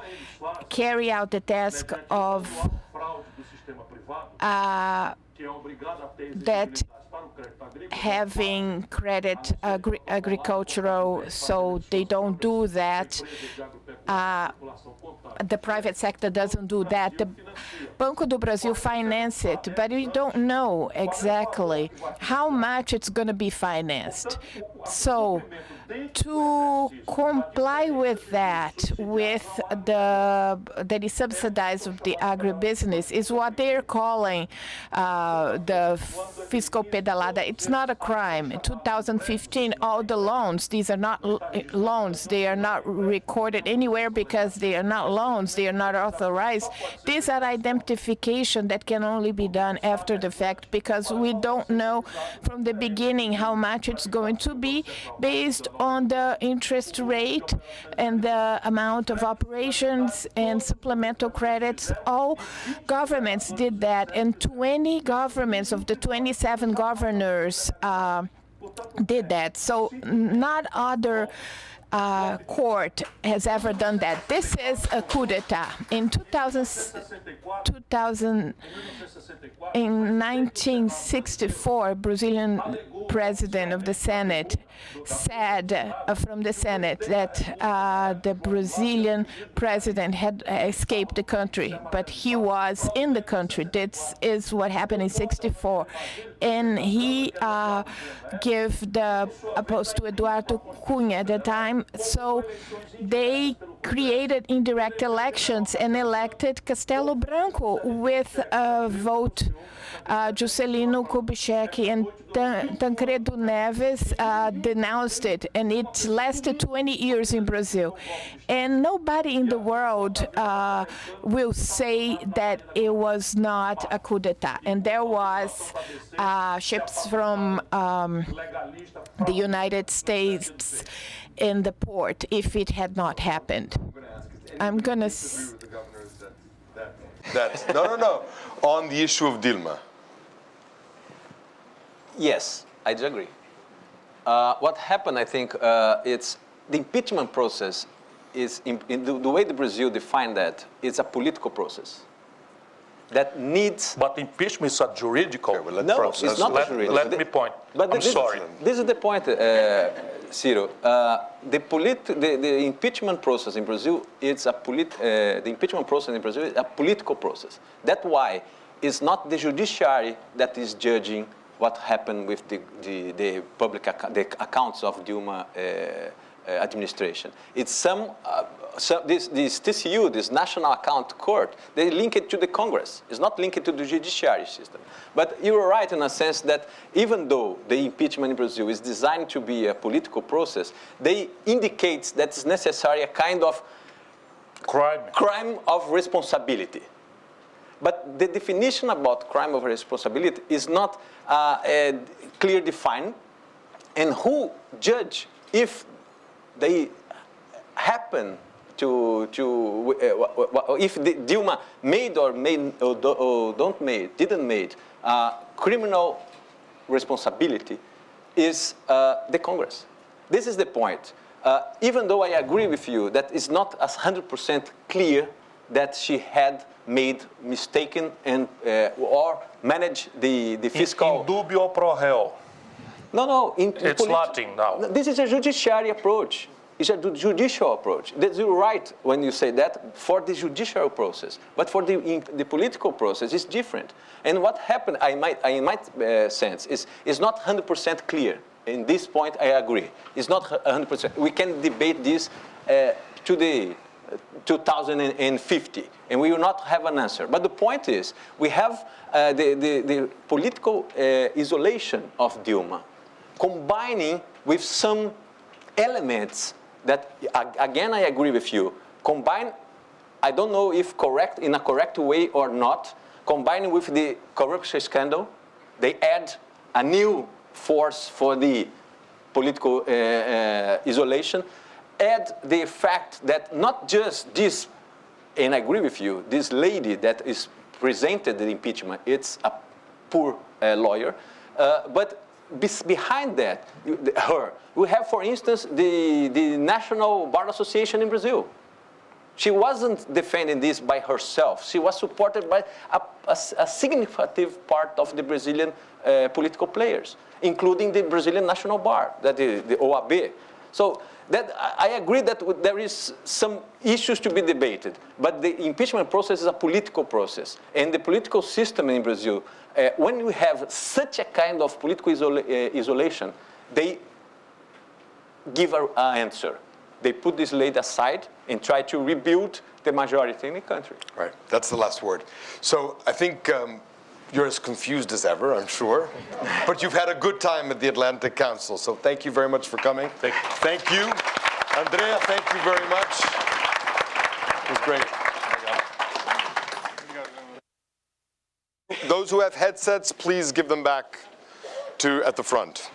carry out the task of that having credit agricultural, so they don't do that. The private sector doesn't do that. The Banco do Brasil finance it, but we don't know exactly how much it's going to be financed. So to comply with that, that is subsidized of the agribusiness, is what they're calling the fiscal pedalada. It's not a crime. In 2015, all the loans, these are not loans. They are not recorded anywhere because they are not loans. They are not authorized. These are identification that can only be done after the fact, because we don't know from the beginning how much it's going to be based on the interest rate and the amount of operations and supplemental credits. All governments did that, and 20 governments of the 27 governors did that. So not other court has ever done that. This is a coup d'etat. In 1964, Brazilian president of the Senate said from the Senate that the Brazilian president had escaped the country, but he was in the country. This is what happened in '64, and he gave the post to Eduardo Cunha at the time. So they created indirect elections and elected Castelo Branco with a vote. Juscelino Kubitschek and Tancredo Neves denounced it, and it lasted 20 years in Brazil. And nobody in the world will say that it was not a coup d'etat. And there was ships from the United States in the port if it had not happened. I'm going to No. On the issue of Dilma. Yes, I do agree. What happened, I think, it's the impeachment process is, in the way the Brazil defined that, it's a political process that needs... But impeachment is a juridical process. It's not a juridical. Let me point. I'm sorry. This is the point, Ciro. The impeachment process in Brazil, the impeachment process in Brazil is a political process. That's why it's not the judiciary that is judging what happened with the accounts of Dilma administration. It's this TCU, this National Account Court, they link it to the Congress. It's not linked to the judiciary system. But you're right in a sense that even though the impeachment in Brazil is designed to be a political process, they indicate that it's necessary a kind of crime of responsibility. But the definition about crime of responsibility is not clear defined, and who judge if they happen to if the Dilma made or didn't made criminal responsibility is the Congress. This is the point. Even though I agree with you that it's not 100% clear that she had made mistaken and or managed the fiscal. In dubio pro reo. No. It's Latin now. This is a judiciary approach. is a judicial approach. That's you're right when you say that for the judicial process, but for the political process, it's different. And what happened, in my sense, is not 100% clear. In this point, I agree. It's not 100%. We can debate this to the 2050, and we will not have an answer. But the point is, we have the political isolation of Dilma, combining with some elements that, again, I agree with you, combine, I don't know if correct, in a correct way or not, combining with the corruption scandal, they add a new force for the political isolation, add the fact that not just this, and I agree with you, this lady that is presented the impeachment, it's a poor lawyer, but behind that, we have, for instance, the National Bar Association in Brazil. She wasn't defending this by herself. She was supported by a significant part of the Brazilian political players, including the Brazilian National Bar, that the OAB. So that I agree that there is some issues to be debated, but the impeachment process is a political process, and the political system in Brazil, when you have such a kind of political isolation, they give an answer. They put this lady aside and try to rebuild the majority in the country. Right, that's the last word. So I think you're as confused as ever, I'm sure, but you've had a good time at the Atlantic Council, so thank you very much for coming. Thank you. Andrea, thank you very much. It was great. Those who have headsets, please give them back at the front.